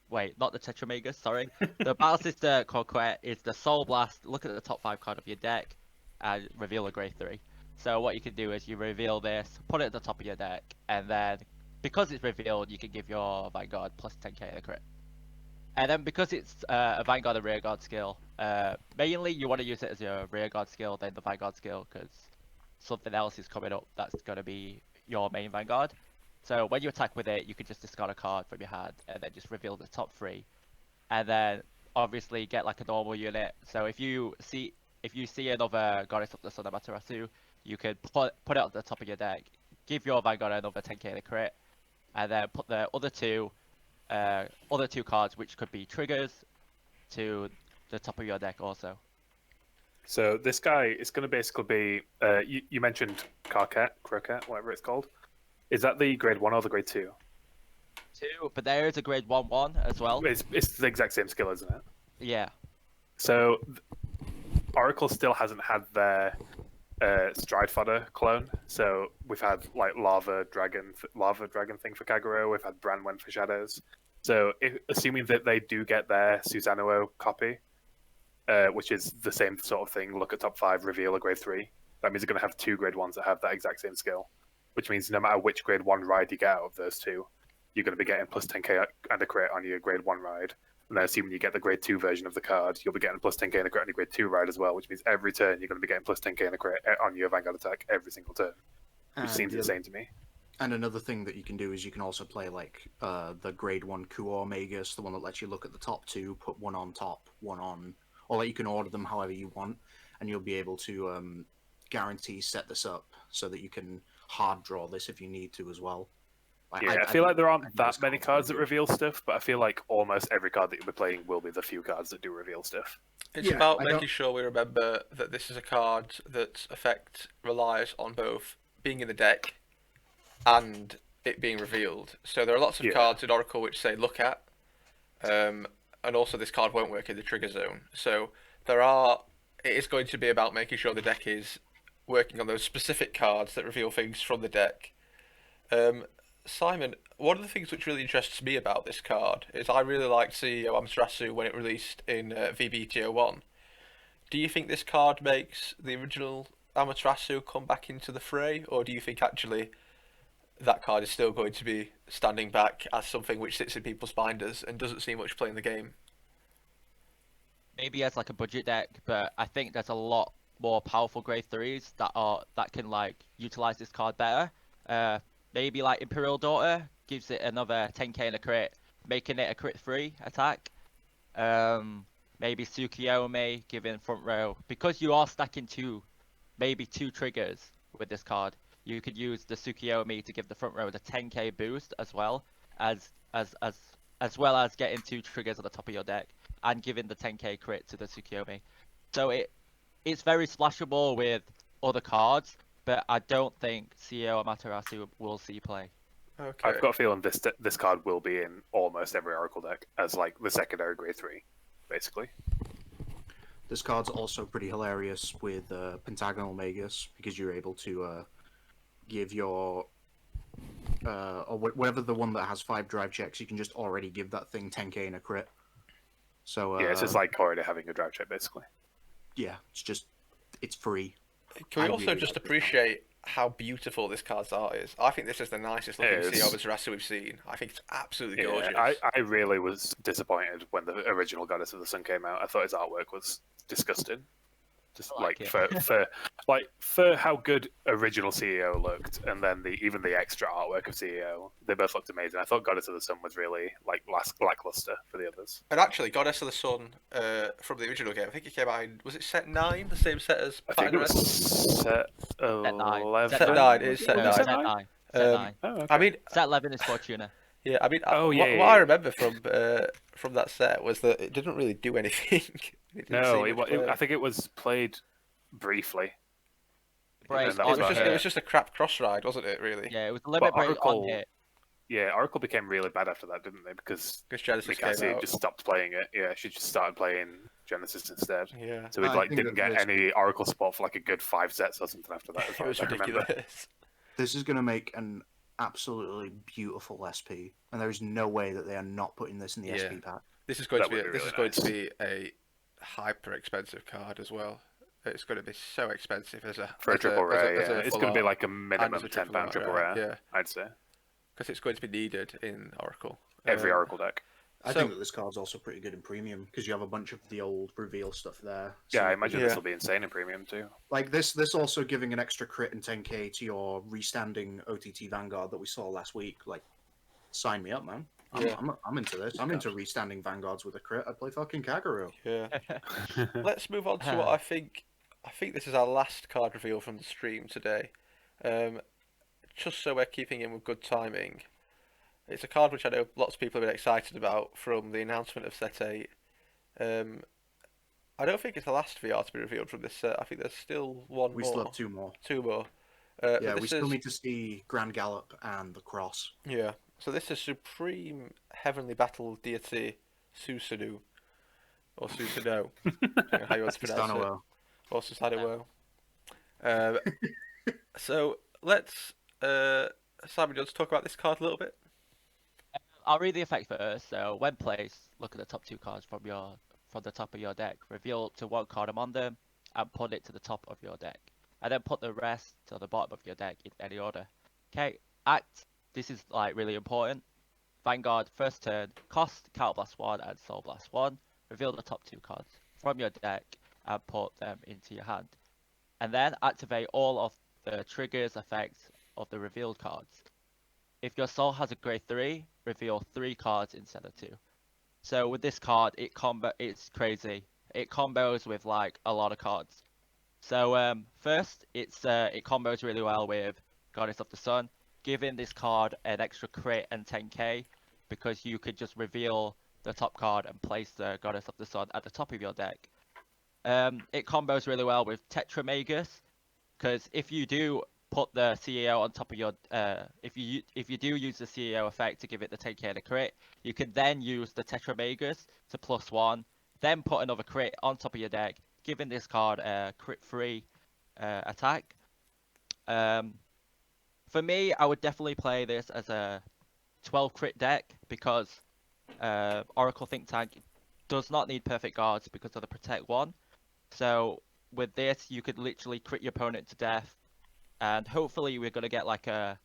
D: Wait, not the Tetramagus, sorry. The Battle Sister Cardfight is the Soul Blast. Look at the top 5 card of your deck and reveal a grade 3. So what you can do is you reveal this, put it at the top of your deck, and then because it's revealed, you can give your Vanguard plus 10k a crit. And then because it's a Vanguard and Rearguard skill, mainly you want to use it as your Rearguard skill, then the Vanguard skill, because something else is coming up that's going to be your main Vanguard. So when you attack with it, you can just discard a card from your hand and then just reveal the top 3. And then obviously get like a normal unit. So if you see another Goddess of the Sun Amaterasu, you can put it at the top of your deck, give your Vanguard another 10k in a crit, and then put the other two cards, which could be triggers, to the top of your deck also.
C: So this guy is going to basically be. You mentioned Croquet, whatever it's called. Is that the grade 1 or the grade 2?
D: 2, but there is a grade 1/1 as well.
C: It's the exact same skill, isn't it?
D: Yeah.
C: So Oracle still hasn't had their Stride Fodder clone. So we've had like Lava Dragon thing for Kagero. We've had Branwen for Shadows. So assuming that they do get their Susanoo copy, which is the same sort of thing, look at top 5, reveal a grade 3. That means they're going to have 2 grade 1s that have that exact same skill. Which means no matter which grade 1 ride you get out of those 2, you're going to be getting plus 10k and a crit on your grade 1 ride. And then assuming you get the grade 2 version of the card, you'll be getting plus 10k and a crit on your grade 2 ride as well, which means every turn you're going to be getting plus 10k and a crit on your Vanguard attack every single turn. Which seems insane to me.
B: And another thing that you can do is you can also play like the grade 1 Kuor Magus, the one that lets you look at the top 2, put 1 on top, 1 on, or like you can order them however you want, and you'll be able to guarantee set this up so that you can hard draw this if you need to as well.
C: I feel like there aren't that many cards that reveal stuff, but I feel like almost every card that you'll be playing will be the few cards that do reveal stuff.
A: It's about making sure we remember that this is a card that's effect relies on both being in the deck and it being revealed. So there are lots of cards in Oracle which say look at, and also this card won't work in the trigger zone. So it is going to be about making sure the deck is working on those specific cards that reveal things from the deck. Simon, one of the things which really interests me about this card is I really liked CEO Amaterasu when it released in VBTO1. Do you think this card makes the original Amaterasu come back into the fray, or do you think actually that card is still going to be standing back as something which sits in people's binders and doesn't see much play in the game?
D: Maybe as like a budget deck, but I think there's a lot more powerful grade 3s that can like utilize this card better. Maybe like Imperial Daughter gives it another 10k and a crit, making it a crit 3 attack. Maybe Tsukiyomi giving front row, because you are stacking maybe two triggers with this card. You could use the Tsukiyomi to give the front row the 10k boost as well as getting 2 triggers at the top of your deck and giving the 10k crit to the Tsukiyomi. So it's very splashable with other cards, but I don't think CEO Amaterasu will see play.
A: Okay.
C: I've got a feeling this card will be in almost every Oracle deck as like the secondary grade 3, basically.
B: This card's also pretty hilarious with Pentagonal Magus because you're able to give your or whatever the one that has 5 drive checks, you can just already give that thing 10k in a crit. So
C: Yeah, it's just like already having a drive check, basically.
B: yeah, it's free.
A: Can we
B: I
A: also
B: really
A: just
B: like this
A: appreciate how beautiful this card's art is? I think this is the nicest looking
C: It is.
A: CEO Amaterasu we've seen. I think it's absolutely
C: Yeah,
A: gorgeous.
C: I really was disappointed when the original Goddess of the Sun came out. I thought his artwork was disgusting. Just
D: I like
C: like for how good original CEO looked, and then even the extra artwork of CEO, they both looked amazing. I thought Goddess of the Sun was really like lackluster for the others.
A: And actually, Goddess of the Sun from the original game, I think it came out in, was it set 9? The same set as
C: I think it
A: Pattern
C: was
A: Rest?
C: set
D: Set 9.
C: 11.
A: Set 9, it is set
C: Was
A: 9.
C: it
D: Set
C: set 9?
D: 9. Set 9.
C: Oh, okay.
A: I mean,
D: Set 11 is Fortuna.
A: yeah, I mean,
C: Oh, yeah,
A: what,
C: yeah,
A: what I
C: yeah.
A: remember from that set was that it didn't really do anything. It didn't
C: No,
A: see much play.
C: I think it was played briefly.
D: Break
C: And that
A: It
C: was
A: was
D: on
C: about
A: just
D: hit.
A: it was just a crap cross ride, wasn't it? Really?
D: Yeah, it was a limit break on
C: Oracle-
D: hit.
C: Yeah, Oracle became really bad after that, didn't they? Because
A: Because Genesis came
C: Mikasi
A: out.
C: just stopped playing it. Yeah, she just started playing Genesis instead.
A: Yeah,
C: So we
B: I
C: like
B: think
C: didn't
B: that
C: get
B: this-
C: any Oracle support for like a good 5 sets or something after that. As
A: it
C: far
A: was
C: as I remember.
A: ridiculous.
B: This is going to make an absolutely beautiful SP, and there is no way that they are not putting this in the
A: Yeah.
B: SP pack.
A: This is going
C: That
A: to be
C: would be
A: this
C: really
A: is going to
C: nice.
A: be a hyper expensive card as well. It's going to be so expensive as a
C: For a triple rare,
A: as
C: yeah,
A: a
C: it's
A: full
C: going to be
A: art,
C: like a
A: and
C: minimum
A: as a
C: £10
A: art,
C: triple
A: right?
C: rare.
A: Yeah,
C: I'd say
A: because it's going to be needed in Oracle.
C: every
A: Um,
C: Oracle deck.
B: I
A: So-
B: think that this card's also pretty good in premium because you have a bunch of the old reveal stuff there.
C: Yeah, I
B: you
C: imagine
B: can-
C: this will be insane in premium too.
B: like this also giving an extra crit and 10k to your restanding OTT Vanguard that we saw last week. Like, sign me up, man.
A: Yeah.
B: I'm into this. I'm into restanding Vanguards with a crit. I'd play fucking Kagero.
A: Yeah. Let's move on to what I think. I think this is our last card reveal from the stream today. Just so we're keeping in with good timing. It's a card which I know lots of people have been excited about from the announcement of Set 8. I don't think it's the last VR to be revealed from this set. I think there's still one
B: We
A: more.
B: still have 2 more.
A: Two more.
B: Yeah,
A: but
B: we
A: this
B: still
A: is,
B: need to see Grand Gallop and the Cross.
A: Yeah. So this is Supreme Heavenly Battle Deity Susanoo. Or Susanoo. Depending on how you want to pronounce it.
B: Susanoo.
A: Or Susanoo. So let's Simon, do you want to talk about this card a little bit?
D: I'll read the effect first. So when placed, look at the top 2 cards from the top of your deck. Reveal up to 1 card among them, and put it to the top of your deck. And then put the rest to the bottom of your deck in any order. Okay, act. This is like really important. Vanguard, first turn, cost Counterblast 1 and Soul Blast 1. Reveal the top 2 cards from your deck and put them into your hand. And then activate all of the triggers, effects of the revealed cards. If your soul has a grade 3, reveal 3 cards instead of 2. So with this card, it's crazy. It combos with like a lot of cards. So first, it combos really well with Goddess of the Sun, giving this card an extra crit and 10k because you could just reveal the top card and place the Goddess of the Sun at the top of your deck. It combos really well with Tetramagus because if you do put the CEO on top of your if you do use the CEO effect to give it the 10k and a crit, you can then use the Tetramagus to +1, then put another crit on top of your deck, giving this card a crit-free attack. For me, I would definitely play this as a 12 crit deck because Oracle Think Tank does not need perfect guards because of the Protect 1. So with this, you could literally crit your opponent to death, and hopefully we're going to get like a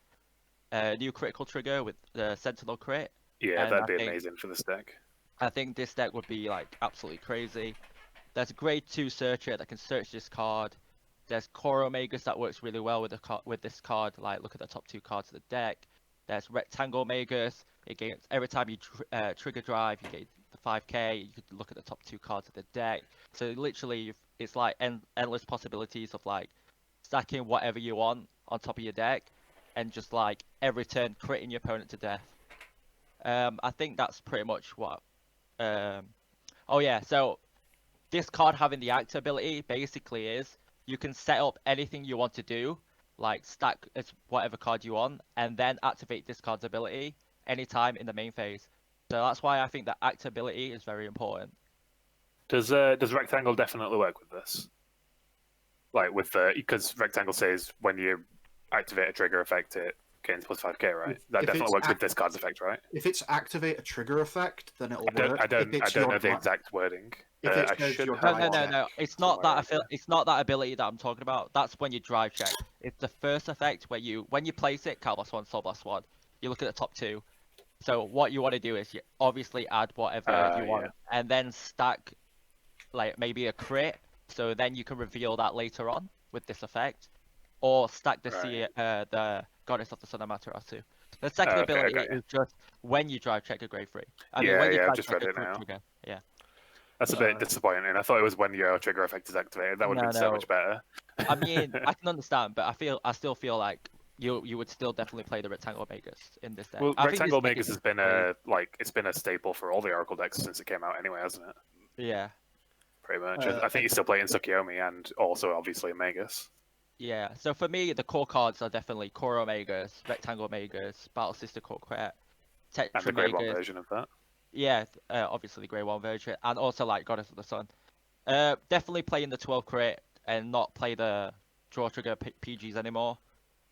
D: new critical trigger with the Sentinel crit.
C: Yeah,
D: And
C: that'd
D: I
C: be
D: think-
C: amazing for this deck.
D: I think this deck would be like absolutely crazy. There's a grade 2 searcher that can search this card. There's Koro Magus that works really well with this card. Like, look at the top 2 cards of the deck. There's Rectangle Magus. It gains every time you trigger drive, you get the 5k. You could look at the top 2 cards of the deck. So literally, it's like endless possibilities of like stacking whatever you want on top of your deck, and just like every turn critting your opponent to death. I think that's pretty much what. Oh yeah, so this card having the act ability basically is you can set up anything you want to do, like stack as whatever card you want, and then activate this card's ability anytime in the main phase. So that's why I think that actability is very important.
C: Does rectangle definitely work with this? Like with the because rectangle says when you activate a trigger effect, it gains plus 5k, right? That
B: if
C: definitely
B: it's
C: works with this card's effect, right?
B: If it's activate a trigger effect, then it'll work.
C: I
B: If it's
C: don't
B: your
C: know the
B: dri-
C: exact wording.
B: if it
C: I
B: says
C: should
B: your
C: have
D: No,
B: drive
D: no, no,
C: one
B: check,
D: no. It's not
C: somewhere
D: that
C: in here.
D: it's not that ability that I'm talking about. That's when you drive check. It's the first effect where when you place it, Cal +1, Soul +1. You look at the top two. So what you want to do is you obviously add whatever you want,
C: Yeah.
D: and then stack like maybe a crit. So then you can reveal that later on with this effect, or stack
C: Right.
D: the Goddess of the Sun Amaterasu. The second
C: Oh, okay, I
D: ability
C: got you.
D: is just when you drive check a grade 3. I mean,
C: Yeah,
D: when you
C: yeah, I've
D: drive
C: just
D: check
C: read
D: a
C: it
D: crit
C: now.
D: trigger. Yeah.
C: That's a bit disappointing. I thought it was when your trigger effect is activated. That would have
D: No,
C: been so
D: no.
C: much better.
D: I mean, I can understand, but I still feel like you would still definitely play the Rectangle Magus in this deck.
C: Well,
D: I think this
C: rectangle
D: deck
C: magus
D: is
C: has been
D: played.
C: it's been a staple for all the Oracle decks since it came out anyway, hasn't it?
D: Yeah,
C: Pretty much.
B: Uh,
C: I think you still play in Tsukiyomi and also obviously Magus.
D: yeah. So for me, the core cards are definitely Koro Magus, Rectangle Magus, Battle Sister Corquette,
C: And the
D: Tetra
C: grade 1
D: Magus.
C: version of that.
D: Yeah, obviously the Grey 1 version, and also like Goddess of the Sun. Definitely playing the 12 crit and not play the draw trigger PGs anymore,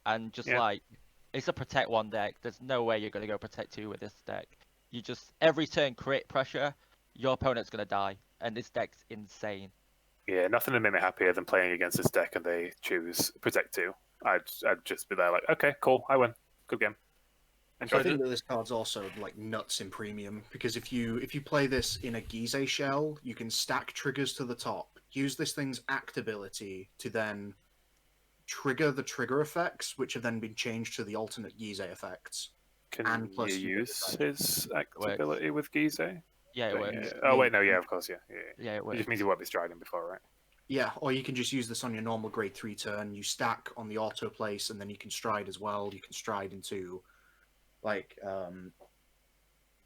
D: and just
C: Yeah.
D: like it's a protect 1 deck. There's no way you're gonna go protect 2 with this deck. You just every turn crit pressure, your opponent's gonna die, and this deck's insane.
C: Yeah, nothing would make me happier than playing against this deck and they choose Protect 2. I'd just be there like, okay, cool, I win. Good game.
B: I
C: Enjoyed
B: think
C: it.
B: that this card's also like nuts in premium because if you play this in a Gizeh shell, you can stack triggers to the top, use this thing's act ability to then trigger the trigger effects, which have then been changed to the alternate Gizeh effects.
C: Can
B: And
C: you
B: plus you get
C: use
B: the
C: his act
D: Works.
C: ability with Gizeh?
D: Yeah, it
C: Yeah.
D: works.
C: Oh, wait, no, yeah, of course, yeah.
D: Yeah, it
C: It
D: works.
C: just means you won't be striding before, right?
B: Yeah, or you can just use this on your normal grade 3 turn. You stack on the auto place, and then you can stride as well. You can stride into like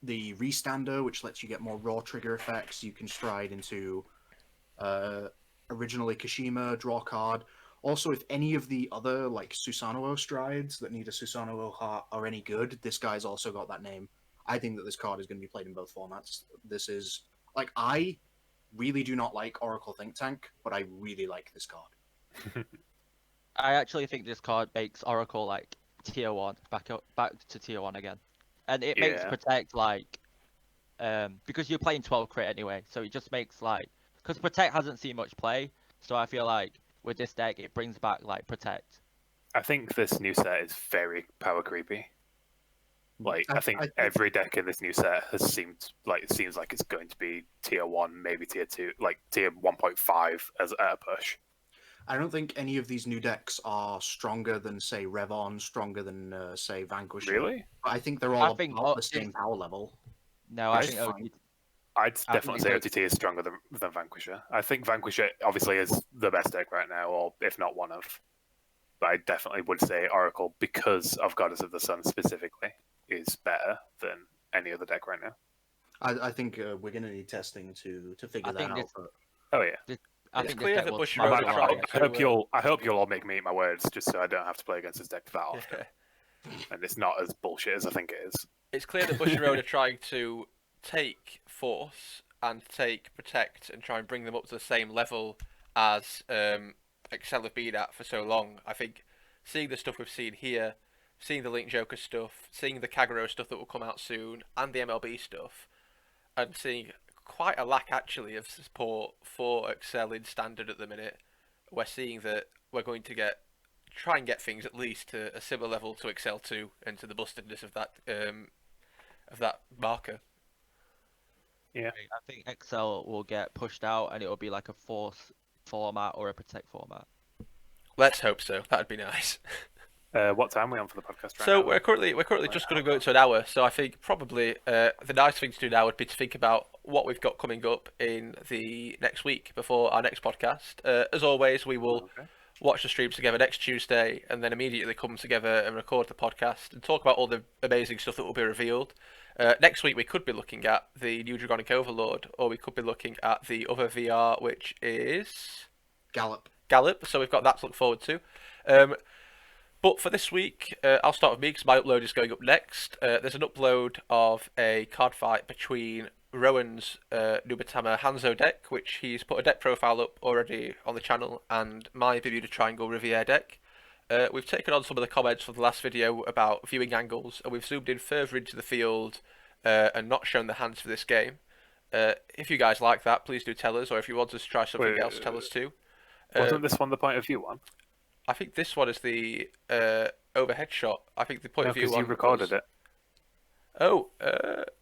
B: the restander, which lets you get more raw trigger effects. You can stride into originally Kashima, draw card. Also, if any of the other like Susanoo strides that need a Susanoo heart are any good, this guy's also got that name. I think that this card is going to be played in both formats. This is like I really do not like Oracle Think Tank, but I really like this card.
D: I actually think this card makes Oracle like tier 1 back to tier 1 again, and it makes
C: Yeah.
D: protect like because you're playing 12 crit anyway, so it just makes like because protect hasn't seen much play, so I feel like with this deck it brings back like protect.
C: I think this new set is very power creepy. Like, I think every deck in this new set has seems like it's going to be tier 1, maybe tier 2, like tier 1.5 as at a push.
B: I don't think any of these new decks are stronger than, say, Revon, stronger than, say, Vanquisher.
C: Really?
B: But I think they're all
D: think,
B: about the same power level.
D: No,
B: Which
D: I
B: is
D: think
B: fine.
C: I'd
D: I
C: definitely
D: think
C: say OTT is stronger than Vanquisher. I think Vanquisher obviously is the best deck right now, or if not one of. But I definitely would say Oracle, because of Goddess of the Sun specifically, is better than any other deck right now.
B: I think we're going to need testing to figure that out. But
C: Oh yeah.
D: I
A: It's
D: think
A: clear
D: this deck
A: that
D: will
A: Bushiroad
D: smash
A: are
D: a lot.
A: trying to.
C: I hope you'll all make me eat my words, just so I don't have to play against this deck that often,
A: Yeah.
C: and it's not as bullshit as I think it is.
A: It's clear that Bushiroad are trying to take Force and take Protect and try and bring them up to the same level as Excel have been at for so long. I think seeing the stuff we've seen here, seeing the Link Joker stuff, seeing the Kagero stuff that will come out soon, and the MLB stuff, and seeing quite a lack actually of support for Excel in standard at the minute, we're seeing that we're going to try and get things at least to a similar level to Excel 2 and to the bustedness of that marker.
C: Yeah.
D: I think Excel will get pushed out and it will be like a Force format or a Protect format.
A: Let's hope so. That'd be nice.
C: What time are we on for the podcast right
A: So
C: now?
A: we're currently just going to go into an hour. So I think probably the nice thing to do now would be to think about what we've got coming up in the next week before our next podcast. As always, we will watch the streams together next Tuesday and then immediately come together and record the podcast and talk about all the amazing stuff that will be revealed. Next week we could be looking at the new Dragonic Overlord, or we could be looking at the other VR, which is
B: Gallop.
A: Gallop. So we've got that to look forward to. But for this week, I'll start with me because my upload is going up next. There's an upload of a card fight between Rowan's Nubatama Hanzo deck, which he's put a deck profile up already on the channel, and my Bermuda Triangle Riviere deck. We've taken on some of the comments from the last video about viewing angles, and we've zoomed in further into the field and not shown the hands for this game. If you guys like that, please do tell us, or if you want us to try something else, tell us too.
C: Wasn't this one the point of view one?
A: I think this one is the overhead shot. I think the point
C: No,
A: of view
C: because
A: one
C: you recorded
A: was...
C: it.
A: Oh,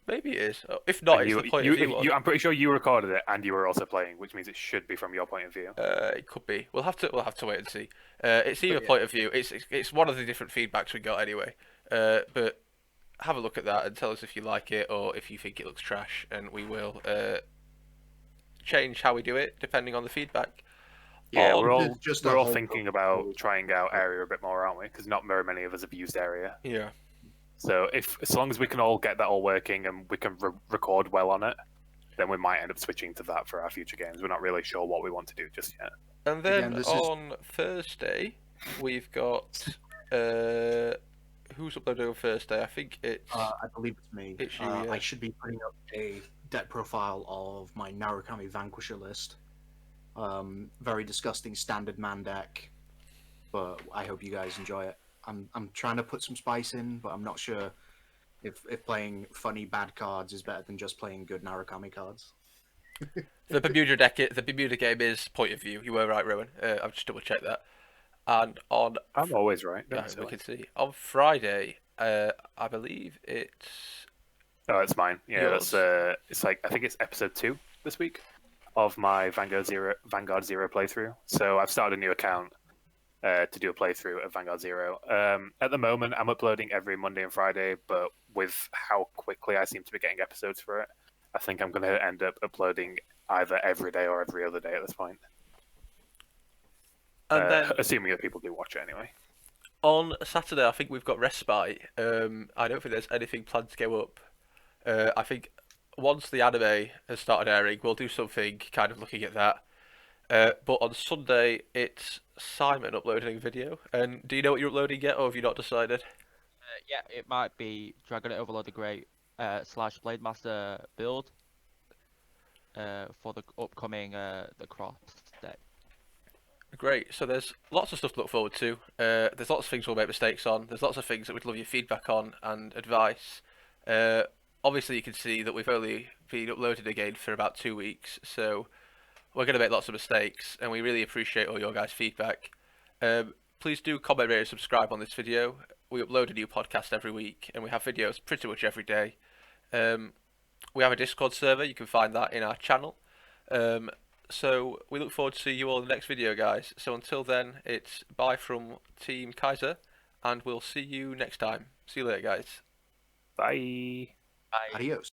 A: maybe it is. Oh, if not,
C: And
A: it's the point of view one.
C: I'm pretty sure you recorded it and you were also playing, which means it should be from your point of view.
A: It could be. We'll have to wait and see. It's either point of view. It's one of the different feedbacks we got anyway. But have a look at that and tell us if you like it or if you think it looks trash, and we will change how we do it depending on the feedback.
C: Yeah,
A: Oh,
C: we're
B: just
C: all
B: a whole-
C: thinking about trying out area a bit more, aren't we? Because not very many of us have used area.
A: Yeah.
C: So as long as we can all get that all working and we can record well on it, then we might end up switching to that for our future games. We're not really sure what we want to do just yet.
A: And then
B: Again, this
A: on Thursday, we've got who's uploading on Thursday? I think it's
B: I believe it's me.
A: It's you, yeah.
B: I should be putting up a deck profile of my Narukami Vanquisher list. Very disgusting standard man deck, but I hope you guys enjoy it. I'm trying to put some spice in, but I'm not sure if playing funny bad cards is better than just playing good Narukami cards.
A: the Bermuda game is point of view. You were right, Rowan. I've just double checked that. And on
C: I'm always right.
A: yeah,
C: Don't
A: we
C: silly.
A: can see on Friday. I believe it's
C: Oh, it's mine. Yeah,
A: Yours.
C: that's it's like I think it's episode 2 this week of my Vanguard Zero playthrough. So I've started a new account to do a playthrough of Vanguard Zero. At the moment, I'm uploading every Monday and Friday, but with how quickly I seem to be getting episodes for it, I think I'm going to end up uploading either every day or every other day at this point.
A: and then
C: Assuming that people do watch it anyway.
A: on Saturday, I think we've got Respite. I don't think there's anything planned to go up. I think once the anime has started airing, we'll do something kind of looking at that. But on Sunday, it's Simon uploading a video. And do you know what you're uploading yet, or have you not decided?
D: Yeah, it might be Dragon Overlord the Great / Blade Master build for the upcoming the Cross deck.
A: Great. So there's lots of stuff to look forward to. There's lots of things we'll make mistakes on. There's lots of things that we'd love your feedback on and advice. Obviously, you can see that we've only been uploaded again for about 2 weeks, so we're going to make lots of mistakes, and we really appreciate all your guys' feedback. Please do comment, rate, and subscribe on this video. We upload a new podcast every week, and we have videos pretty much every day. We have a Discord server. You can find that in our channel. So we look forward to seeing you all in the next video, guys. So until then, it's bye from Team Kaizer, and we'll see you next time. See you later, guys.
C: Bye.
D: Bye.
B: Adios.